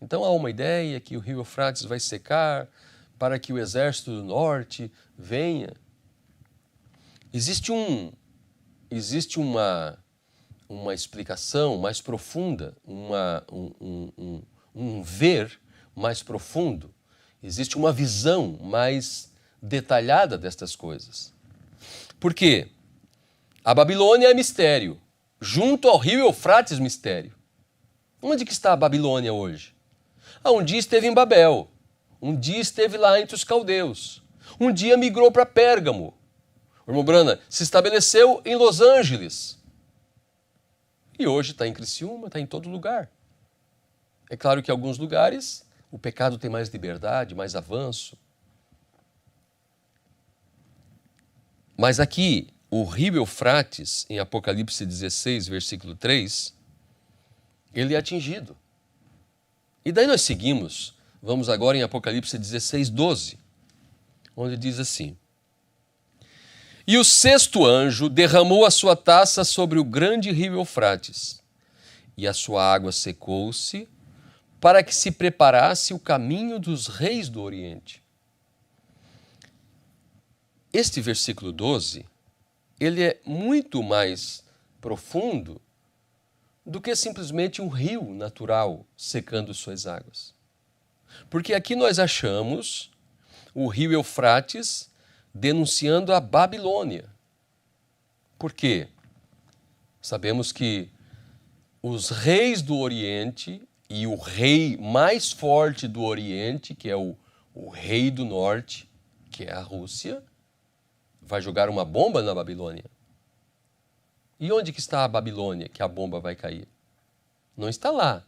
Então há uma ideia que o rio Eufrates vai secar para que o exército do norte venha. Existe uma explicação mais profunda, um ver mais profundo. Existe uma visão mais detalhada destas coisas. Por quê? A Babilônia é mistério. Junto ao rio Eufrates, mistério. Onde que está a Babilônia hoje? Um dia esteve em Babel. Um dia esteve lá entre os caldeus. Um dia migrou para Pérgamo. O irmão Brana se estabeleceu em Los Angeles. E hoje está em Criciúma, está em todo lugar. É claro que em alguns lugares o pecado tem mais liberdade, mais avanço. Mas aqui, o rio Eufrates, em Apocalipse 16, versículo 3, ele é atingido. E daí nós seguimos, vamos agora em Apocalipse 16, 12, onde diz assim: E o sexto anjo derramou a sua taça sobre o grande rio Eufrates, e a sua água secou-se, para que se preparasse o caminho dos reis do Oriente. Este versículo 12, ele é muito mais profundo do que simplesmente um rio natural secando suas águas. Porque aqui nós achamos o rio Eufrates denunciando a Babilônia. Por quê? Sabemos que os reis do Oriente e o rei mais forte do Oriente, que é o rei do Norte, que é a Rússia, vai jogar uma bomba na Babilônia. E onde que está a Babilônia que a bomba vai cair? Não está lá,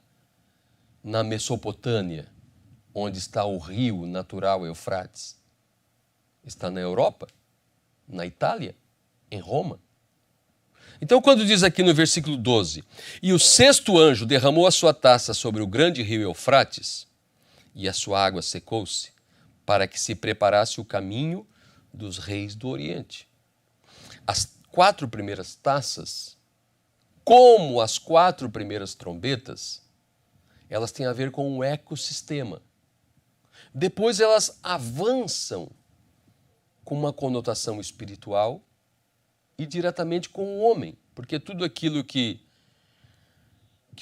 na Mesopotâmia, onde está o rio natural Eufrates. Está na Europa, na Itália, em Roma. Então, quando diz aqui no versículo 12, e o sexto anjo derramou a sua taça sobre o grande rio Eufrates, e a sua água secou-se, para que se preparasse o caminho dos reis do Oriente. As 4 primeiras taças, como as 4 primeiras trombetas, elas têm a ver com o ecossistema. Depois elas avançam com uma conotação espiritual e diretamente com o homem, porque tudo aquilo que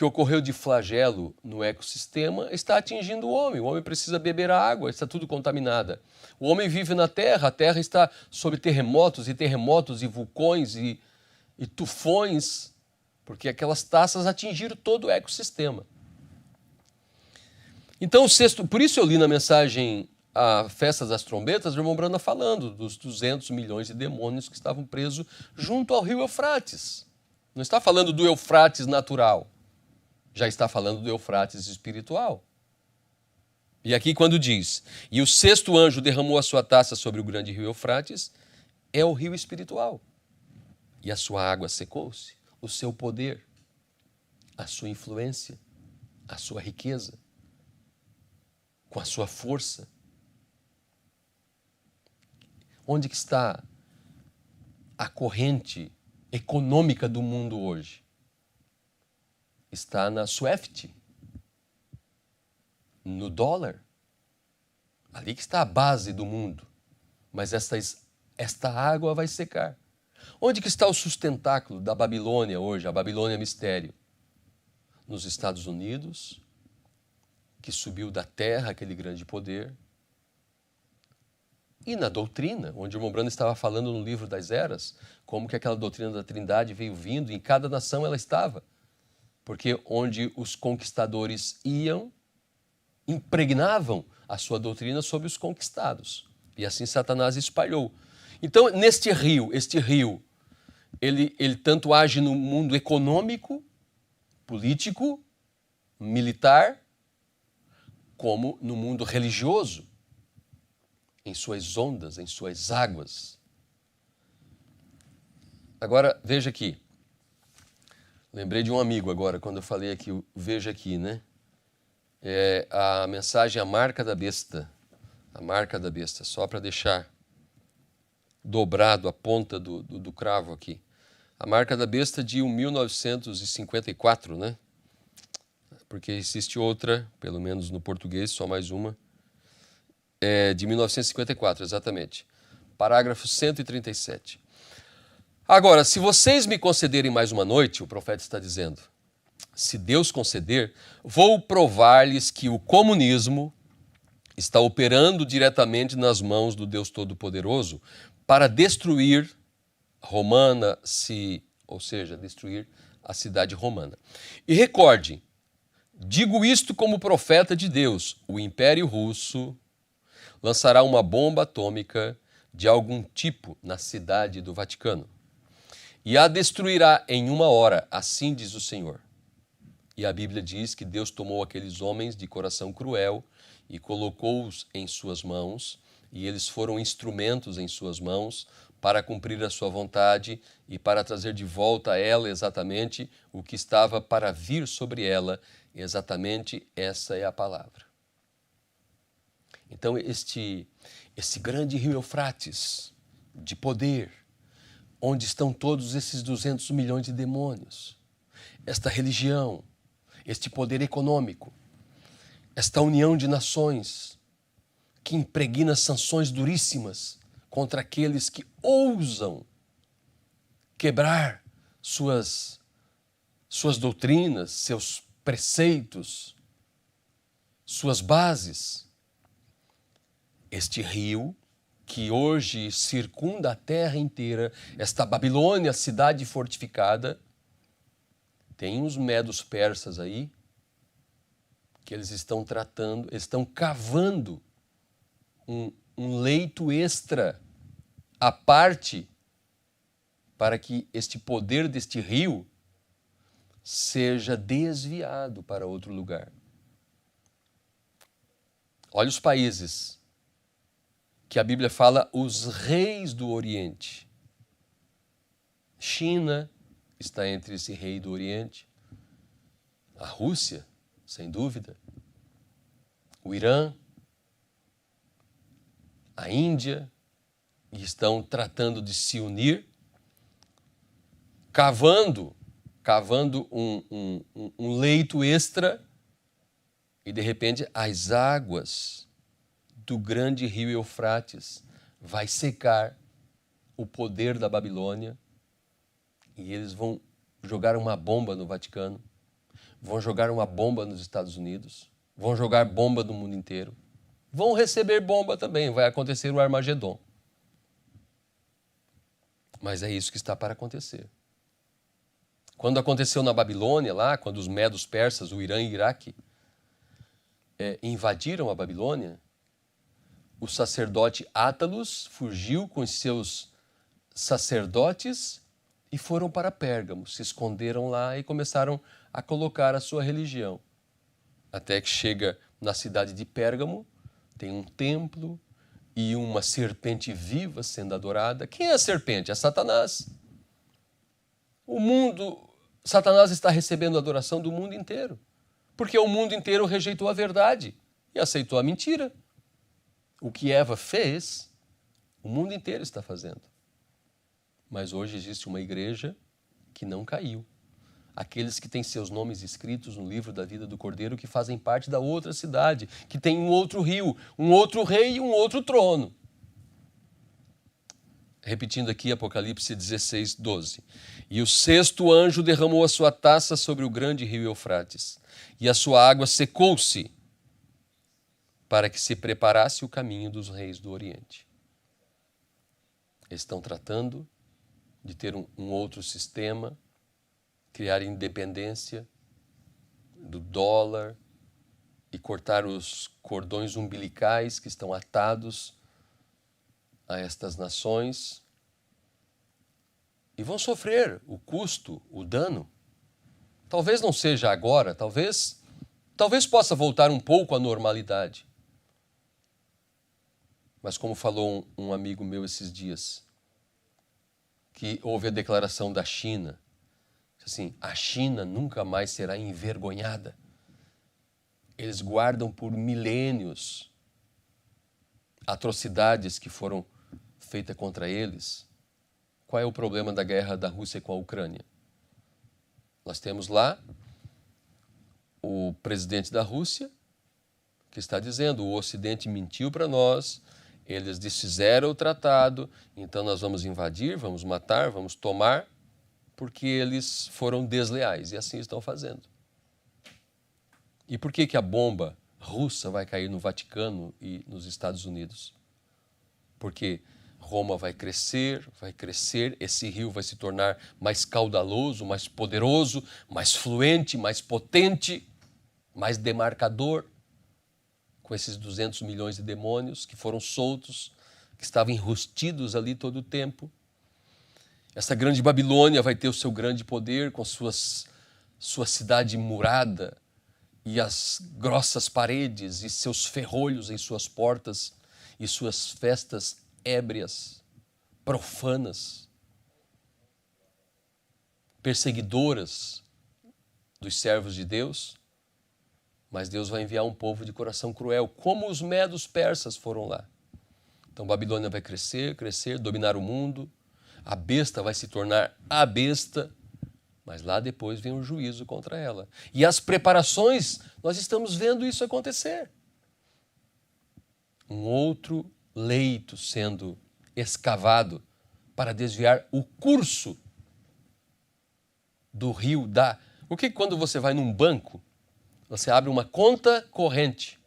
ocorreu de flagelo no ecossistema está atingindo o homem precisa beber a água, está tudo contaminada. O homem vive na terra, a terra está sob terremotos e vulcões e tufões, porque aquelas taças atingiram todo o ecossistema. Então, por isso eu li na mensagem a Festa das Trombetas, o irmão Branda falando dos 200 milhões de demônios que estavam presos junto ao rio Eufrates. Não está falando do Eufrates natural, já está falando do Eufrates espiritual. E aqui quando diz, e o sexto anjo derramou a sua taça sobre o grande rio Eufrates, é o rio espiritual. E a sua água secou-se, o seu poder, a sua influência, a sua riqueza, com a sua força. Onde que está a corrente econômica do mundo hoje? Está na SWIFT, no dólar. Ali que está a base do mundo. Mas esta água vai secar. Onde que está o sustentáculo da Babilônia hoje, a Babilônia mistério? Nos Estados Unidos, que subiu da terra aquele grande poder. E na doutrina, onde o irmão Brando estava falando no livro das Eras, como que aquela doutrina da Trindade veio vindo, em cada nação ela estava. Porque onde os conquistadores iam, impregnavam a sua doutrina sobre os conquistados. E assim Satanás espalhou. Então, este rio, ele tanto age no mundo econômico, político, militar, como no mundo religioso, em suas ondas, em suas águas. Agora, veja aqui. Lembrei de um amigo agora, quando eu falei aqui, veja aqui, né? É a mensagem A Marca da Besta. A Marca da Besta, só para deixar dobrado a ponta do cravo aqui. A Marca da Besta de 1954, né? Porque existe outra, pelo menos no português, só mais uma, de 1954, exatamente. Parágrafo 137. Agora, se vocês me concederem mais uma noite, o profeta está dizendo, se Deus conceder, vou provar-lhes que o comunismo está operando diretamente nas mãos do Deus Todo-Poderoso para destruir destruir a cidade romana. E recorde, digo isto como profeta de Deus, o Império Russo lançará uma bomba atômica de algum tipo na cidade do Vaticano e a destruirá em 1 hora, assim diz o Senhor. E a Bíblia diz que Deus tomou aqueles homens de coração cruel e colocou-os em suas mãos, e eles foram instrumentos em suas mãos para cumprir a sua vontade e para trazer de volta a ela exatamente o que estava para vir sobre ela. Exatamente essa é a palavra. Então, esse grande rio Eufrates de poder, onde estão todos esses 200 milhões de demônios, esta religião, este poder econômico, esta união de nações que impregna sanções duríssimas contra aqueles que ousam quebrar suas suas doutrinas, seus preceitos, suas bases. Este rio que hoje circunda a terra inteira, esta Babilônia, cidade fortificada, tem uns medos persas aí, que eles estão tratando, eles estão cavando um leito extra à parte para que este poder deste rio seja desviado para outro lugar. Olha os países que a Bíblia fala, os reis do Oriente. China está entre esse rei do Oriente. A Rússia, sem dúvida. O Irã. A Índia. E estão tratando de se unir, cavando um leito extra, e de repente as águas do grande rio Eufrates vai secar o poder da Babilônia, e eles vão jogar uma bomba no Vaticano, vão jogar uma bomba nos Estados Unidos, vão jogar bomba no mundo inteiro, vão receber bomba também, vai acontecer o Armagedon. Mas é isso que está para acontecer. Quando aconteceu na Babilônia, lá, quando os medos persas, o Irã e o Iraque, invadiram a Babilônia, o sacerdote Átalos fugiu com os seus sacerdotes e foram para Pérgamo, se esconderam lá e começaram a colocar a sua religião. Até que chega na cidade de Pérgamo, tem um templo e uma serpente viva sendo adorada. Quem é a serpente? É Satanás. Satanás está recebendo a adoração do mundo inteiro, porque o mundo inteiro rejeitou a verdade e aceitou a mentira. O que Eva fez, o mundo inteiro está fazendo. Mas hoje existe uma igreja que não caiu. Aqueles que têm seus nomes escritos no livro da vida do Cordeiro, que fazem parte da outra cidade, que tem um outro rio, um outro rei e um outro trono. Repetindo aqui Apocalipse 16, 12. E o sexto anjo derramou a sua taça sobre o grande rio Eufrates, e a sua água secou-se, para que se preparasse o caminho dos reis do Oriente. Eles estão tratando de ter um outro sistema, criar independência do dólar e cortar os cordões umbilicais que estão atados a estas nações, e vão sofrer o custo, o dano. Talvez não seja agora, talvez possa voltar um pouco à normalidade. Mas como falou um amigo meu esses dias, que houve a declaração da China, assim, a China nunca mais será envergonhada. Eles guardam por milênios atrocidades que foram feitas contra eles. Qual é o problema da guerra da Rússia com a Ucrânia? Nós temos lá o presidente da Rússia que está dizendo: o Ocidente mentiu para nós, eles desfizeram o tratado, então nós vamos invadir, vamos matar, vamos tomar, porque eles foram desleais, e assim estão fazendo. E por que a bomba russa vai cair no Vaticano e nos Estados Unidos? Porque Roma vai crescer, esse rio vai se tornar mais caudaloso, mais poderoso, mais fluente, mais potente, mais demarcador, com esses 200 milhões de demônios que foram soltos, que estavam enrustidos ali todo o tempo. Essa grande Babilônia vai ter o seu grande poder com sua cidade murada e as grossas paredes e seus ferrolhos em suas portas e suas festas ébrias, profanas, perseguidoras dos servos de Deus. Mas Deus vai enviar um povo de coração cruel, como os medos persas foram lá. Então Babilônia vai crescer, dominar o mundo. A besta vai se tornar a besta, mas lá depois vem o juízo contra ela. E as preparações, nós estamos vendo isso acontecer. Um outro leito sendo escavado para desviar o curso do rio, O que quando você vai num banco, você abre uma conta corrente?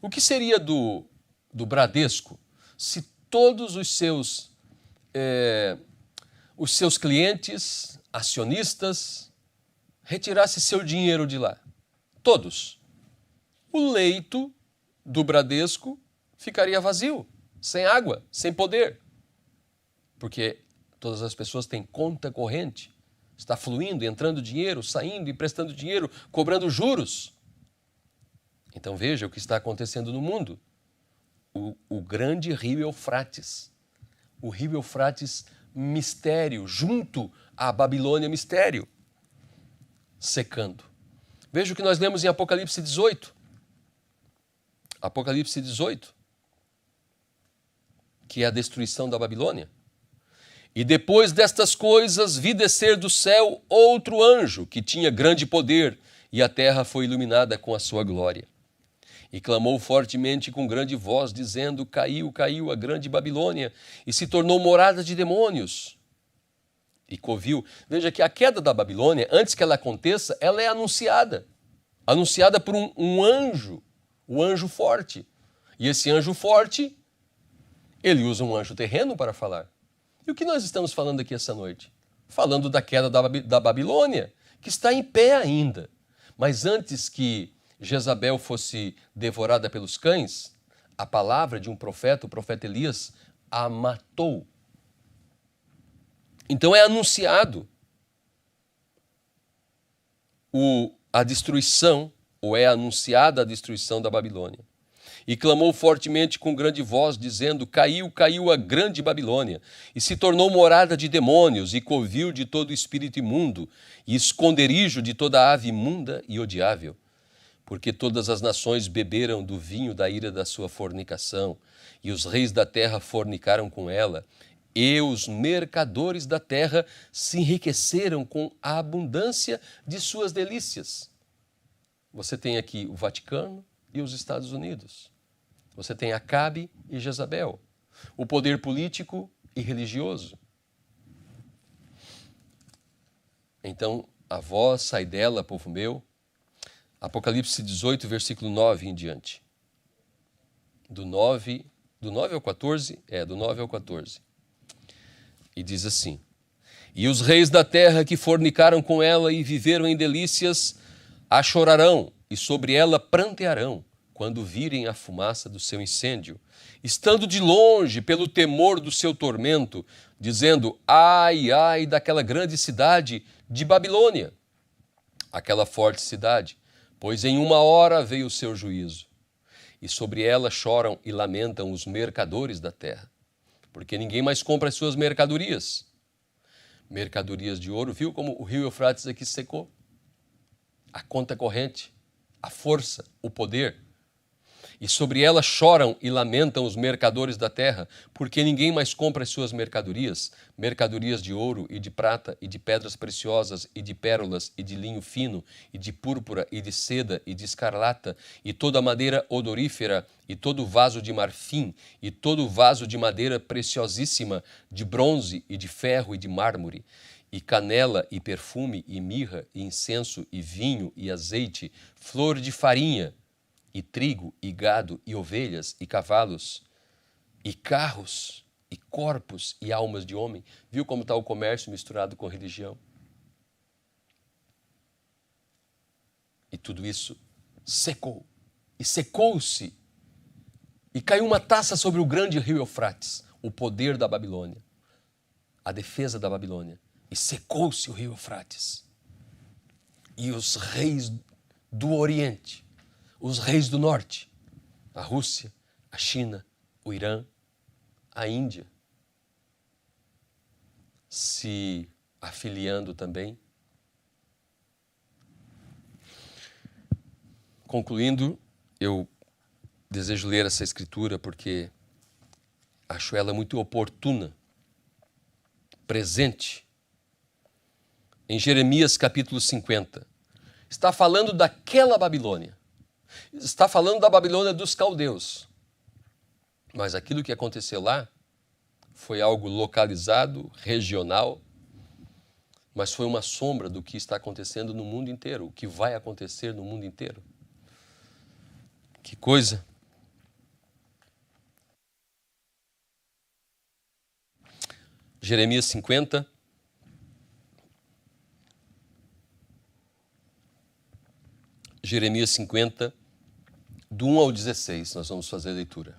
O que seria do Bradesco se todos os seus clientes, acionistas, retirassem seu dinheiro de lá? Todos. O leito do Bradesco ficaria vazio, sem água, sem poder. Porque todas as pessoas têm conta corrente. Está fluindo, entrando dinheiro, saindo, emprestando dinheiro, cobrando juros. Então veja o que está acontecendo no mundo. O grande rio Eufrates. O rio Eufrates, mistério, junto à Babilônia, mistério, secando. Veja o que nós lemos em Apocalipse 18. Apocalipse 18, que é a destruição da Babilônia. E depois destas coisas vi descer do céu outro anjo, que tinha grande poder, e a terra foi iluminada com a sua glória. E clamou fortemente com grande voz, dizendo: caiu, caiu a grande Babilônia, e se tornou morada de demônios. E coviu. Veja que a queda da Babilônia, antes que ela aconteça, ela é anunciada. Anunciada por um anjo, o anjo forte. E esse anjo forte, ele usa um anjo terreno para falar. E o que nós estamos falando aqui essa noite? Falando da queda da Babilônia, que está em pé ainda. Mas antes que Jezabel fosse devorada pelos cães, a palavra de um profeta, o profeta Elias, a matou. Então é anunciado a destruição, ou é anunciada a destruição da Babilônia. E clamou fortemente com grande voz, dizendo: caiu, caiu a grande Babilônia, e se tornou morada de demônios, e covil de todo espírito imundo, e esconderijo de toda ave imunda e odiável. Porque todas as nações beberam do vinho da ira da sua fornicação, e os reis da terra fornicaram com ela, e os mercadores da terra se enriqueceram com a abundância de suas delícias. Você tem aqui o Vaticano e os Estados Unidos. Você tem Acabe e Jezabel. O poder político e religioso. Então, a voz sai dela, povo meu. Apocalipse 18, versículo 9 em diante. Do 9 ao 14? Do 9 ao 14. E diz assim: e os reis da terra que fornicaram com ela e viveram em delícias, a chorarão e sobre ela prantearão, quando virem a fumaça do seu incêndio, estando de longe pelo temor do seu tormento, dizendo: ai, ai daquela grande cidade de Babilônia, aquela forte cidade, pois em uma hora veio o seu juízo. E sobre ela choram e lamentam os mercadores da terra, porque ninguém mais compra as suas mercadorias. Mercadorias de ouro, viu como o rio Eufrates aqui secou? A conta corrente, a força, o poder. E sobre ela choram e lamentam os mercadores da terra, porque ninguém mais compra as suas mercadorias, mercadorias de ouro e de prata e de pedras preciosas e de pérolas e de linho fino e de púrpura e de seda e de escarlata e toda a madeira odorífera e todo vaso de marfim e todo vaso de madeira preciosíssima, de bronze e de ferro e de mármore, e canela e perfume e mirra e incenso e vinho e azeite, flor de farinha, e trigo, e gado, e ovelhas, e cavalos, e carros, e corpos, e almas de homem. Viu como está o comércio misturado com religião? E tudo isso secou, e secou-se, e caiu uma taça sobre o grande rio Eufrates, o poder da Babilônia, a defesa da Babilônia, e secou-se o rio Eufrates. E os reis do Oriente, os reis do norte, a Rússia, a China, o Irã, a Índia, se afiliando também. Concluindo, eu desejo ler essa escritura porque acho ela muito oportuna, presente. Em Jeremias capítulo 50, está falando daquela Babilônia. Está falando da Babilônia dos caldeus. Mas aquilo que aconteceu lá foi algo localizado, regional, mas foi uma sombra do que está acontecendo no mundo inteiro, o que vai acontecer no mundo inteiro. Que coisa! Jeremias 50. Jeremias 50, do 1 ao 16, nós vamos fazer a leitura.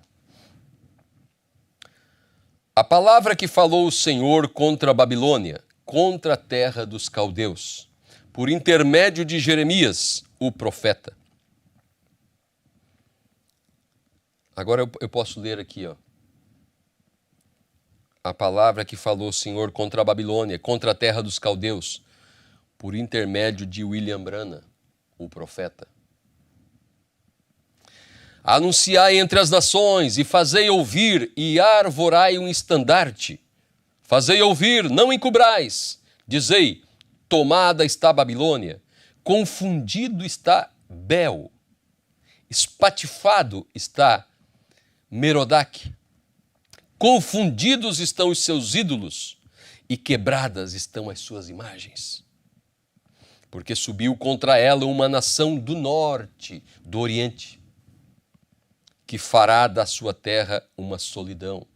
A palavra que falou o Senhor contra a Babilônia, contra a terra dos caldeus, por intermédio de Jeremias, o profeta. Agora eu posso ler aqui, ó. A palavra que falou o Senhor contra a Babilônia, contra a terra dos caldeus, por intermédio de William Branham, o profeta. Anunciai entre as nações e fazei ouvir e arvorai um estandarte. Fazei ouvir, não encubrais. Dizei, tomada está a Babilônia, confundido está Bel, espatifado está Merodach, confundidos estão os seus ídolos e quebradas estão as suas imagens. Porque subiu contra ela uma nação do norte, do oriente, que fará da sua terra uma solidão.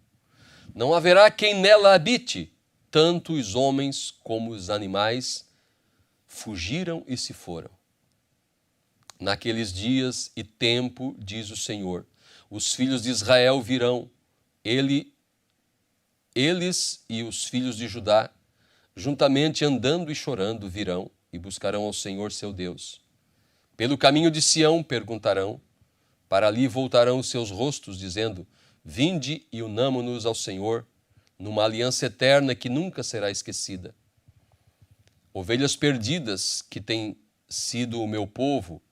Não haverá quem nela habite, tanto os homens como os animais fugiram e se foram. Naqueles dias e tempo, diz o Senhor, os filhos de Israel virão, eles e os filhos de Judá, juntamente andando e chorando, virão e buscarão ao Senhor seu Deus. Pelo caminho de Sião perguntarão, para ali voltarão os seus rostos, dizendo, vinde e unamo-nos ao Senhor, numa aliança eterna que nunca será esquecida. Ovelhas perdidas que têm sido o meu povo,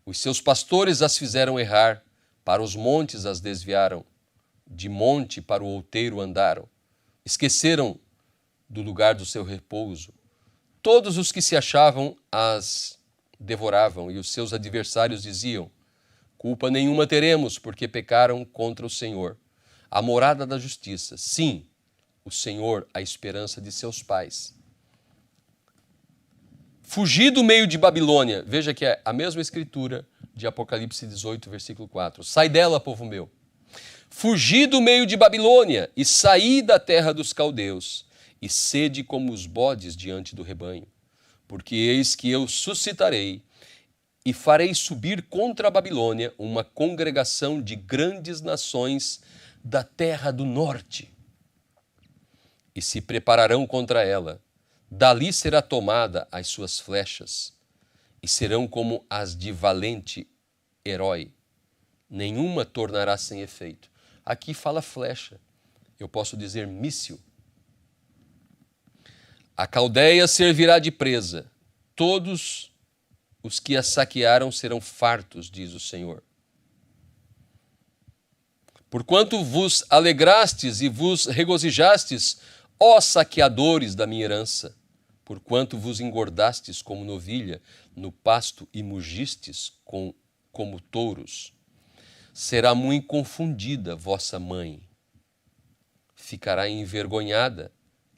os seus pastores as fizeram errar, para os montes as desviaram, de monte para o outeiro andaram, esqueceram do lugar do seu repouso. Todos os que se achavam as devoravam, e os seus adversários diziam, culpa nenhuma teremos, porque pecaram contra o Senhor, a morada da justiça. Sim, o Senhor, a esperança de seus pais. Fugir do meio de Babilônia. Veja que é a mesma escritura de Apocalipse 18, versículo 4. Sai dela, povo meu. Fugi do meio de Babilônia e saí da terra dos caldeus, e sede como os bodes diante do rebanho. Porque eis que eu suscitarei e farei subir contra a Babilônia uma congregação de grandes nações da terra do norte. E se prepararão contra ela. Dali será tomada as suas flechas, e serão como as de valente herói. Nenhuma tornará sem efeito. Aqui fala flecha. Eu posso dizer míssil. A Caldeia servirá de presa. Todos os que a saquearam serão fartos, diz o Senhor. Porquanto vos alegrastes e vos regozijastes, ó saqueadores da minha herança, porquanto vos engordastes como novilha no pasto e mugistes como touros, será muito confundida vossa mãe. Ficará envergonhada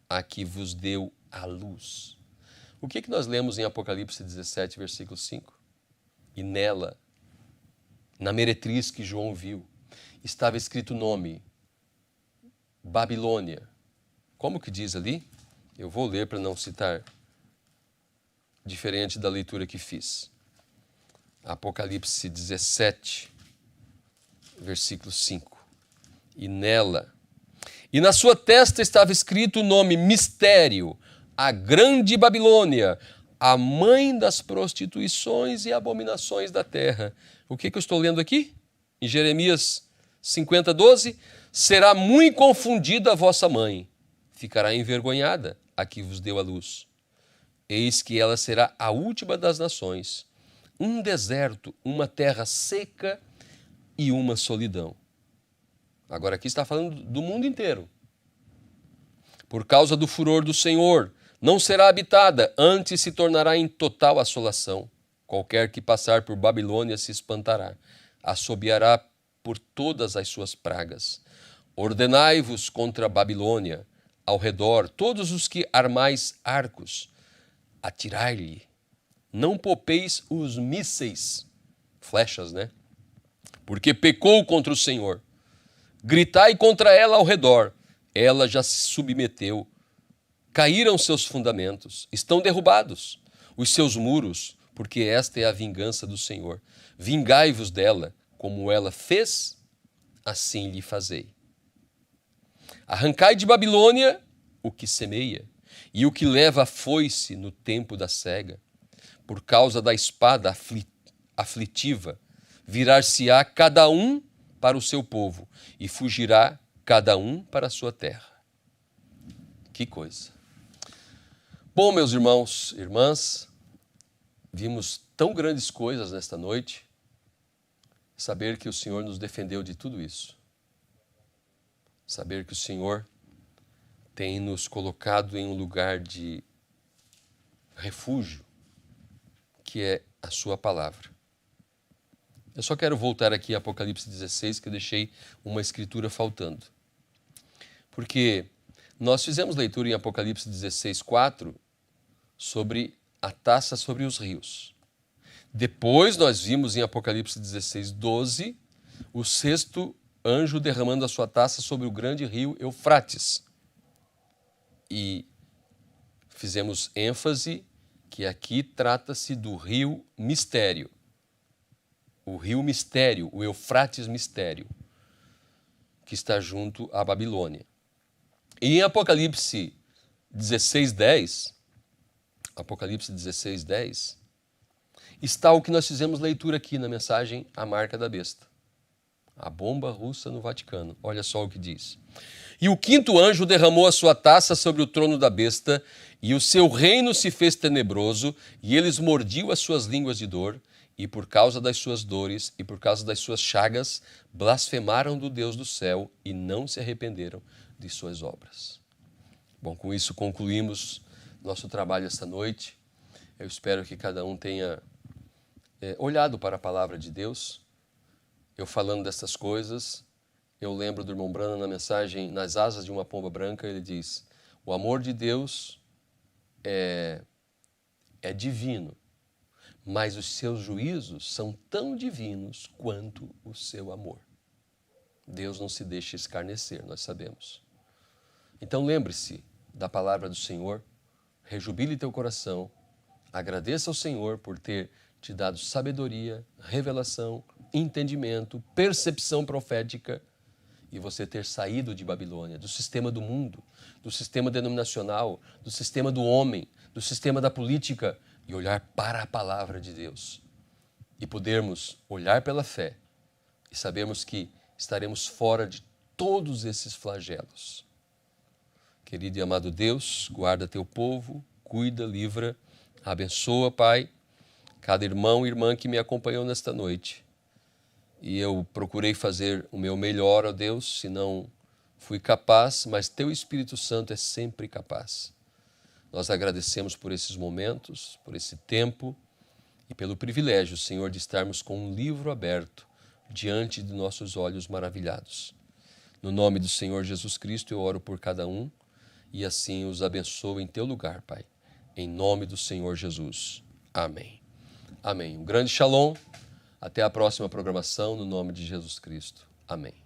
a que vos deu a luz. O que nós lemos em Apocalipse 17, versículo 5? E nela, na meretriz que João viu, estava escrito o nome, Babilônia. Como que diz ali? Eu vou ler para não citar diferente da leitura que fiz. Apocalipse 17, versículo 5. E nela, e na sua testa estava escrito o nome Mistério, a grande Babilônia, a mãe das prostituições e abominações da terra. O que eu estou lendo aqui? Em Jeremias 50, 12. Será muito confundida a vossa mãe, ficará envergonhada a que vos deu a luz. Eis que ela será a última das nações, um deserto, uma terra seca e uma solidão. Agora aqui está falando do mundo inteiro. Por causa do furor do Senhor, não será habitada, antes se tornará em total assolação. Qualquer que passar por Babilônia se espantará, assobiará por todas as suas pragas. Ordenai-vos contra a Babilônia, ao redor, todos os que armais arcos, atirai-lhe. Não poupeis os mísseis, flechas, né? Porque pecou contra o Senhor. Gritai contra ela ao redor. Ela já se submeteu. Caíram seus fundamentos. Estão derrubados os seus muros, porque esta é a vingança do Senhor. Vingai-vos dela, como ela fez, assim lhe fazei. Arrancai de Babilônia o que semeia, e o que leva a foice no tempo da cega. Por causa da espada aflitiva, virar-se-á cada um para o seu povo, e fugirá cada um para a sua terra. Que coisa! Bom, meus irmãos e irmãs, vimos tão grandes coisas nesta noite, saber que o Senhor nos defendeu de tudo isso. Saber que o Senhor tem nos colocado em um lugar de refúgio, que é a sua palavra. Eu só quero voltar aqui a Apocalipse 16, que eu deixei uma escritura faltando. Porque nós fizemos leitura em Apocalipse 16, 4, sobre a taça sobre os rios. Depois nós vimos em Apocalipse 16, 12, o sexto anjo derramando a sua taça sobre o grande rio Eufrates. E fizemos ênfase que aqui trata-se do rio Mistério. O rio Mistério, o Eufrates Mistério, que está junto à Babilônia. E em Apocalipse 16:10, está o que nós fizemos leitura aqui na mensagem A Marca da Besta. A bomba russa no Vaticano. Olha só o que diz. E o quinto anjo derramou a sua taça sobre o trono da besta, e o seu reino se fez tenebroso, e eles mordiam as suas línguas de dor, e por causa das suas dores e por causa das suas chagas, blasfemaram do Deus do céu e não se arrependeram de suas obras. Bom, com isso concluímos nosso trabalho esta noite. Eu espero que cada um tenha olhado para a palavra de Deus. Eu falando dessas coisas, eu lembro do irmão Branham na mensagem Nas Asas de uma Pomba Branca, ele diz: o amor de Deus é divino, mas os seus juízos são tão divinos quanto o seu amor. Deus não se deixa escarnecer, nós sabemos. Então lembre-se da palavra do Senhor, rejubile teu coração, agradeça ao Senhor por ter te dado sabedoria, revelação, entendimento, percepção profética, e você ter saído de Babilônia, do sistema do mundo, do sistema denominacional, do sistema do homem, do sistema da política, e olhar para a palavra de Deus. E podermos olhar pela fé e sabermos que estaremos fora de todos esses flagelos. Querido e amado Deus, guarda teu povo, cuida, livra, abençoa, Pai, cada irmão e irmã que me acompanhou nesta noite. E eu procurei fazer o meu melhor, ó Deus, se não fui capaz, mas teu Espírito Santo é sempre capaz. Nós agradecemos por esses momentos, por esse tempo e pelo privilégio, Senhor, de estarmos com um livro aberto diante de nossos olhos maravilhados. No nome do Senhor Jesus Cristo, eu oro por cada um e assim os abençoo em teu lugar, Pai. Em nome do Senhor Jesus. Amém. Amém. Um grande shalom. Até a próxima programação, no nome de Jesus Cristo. Amém.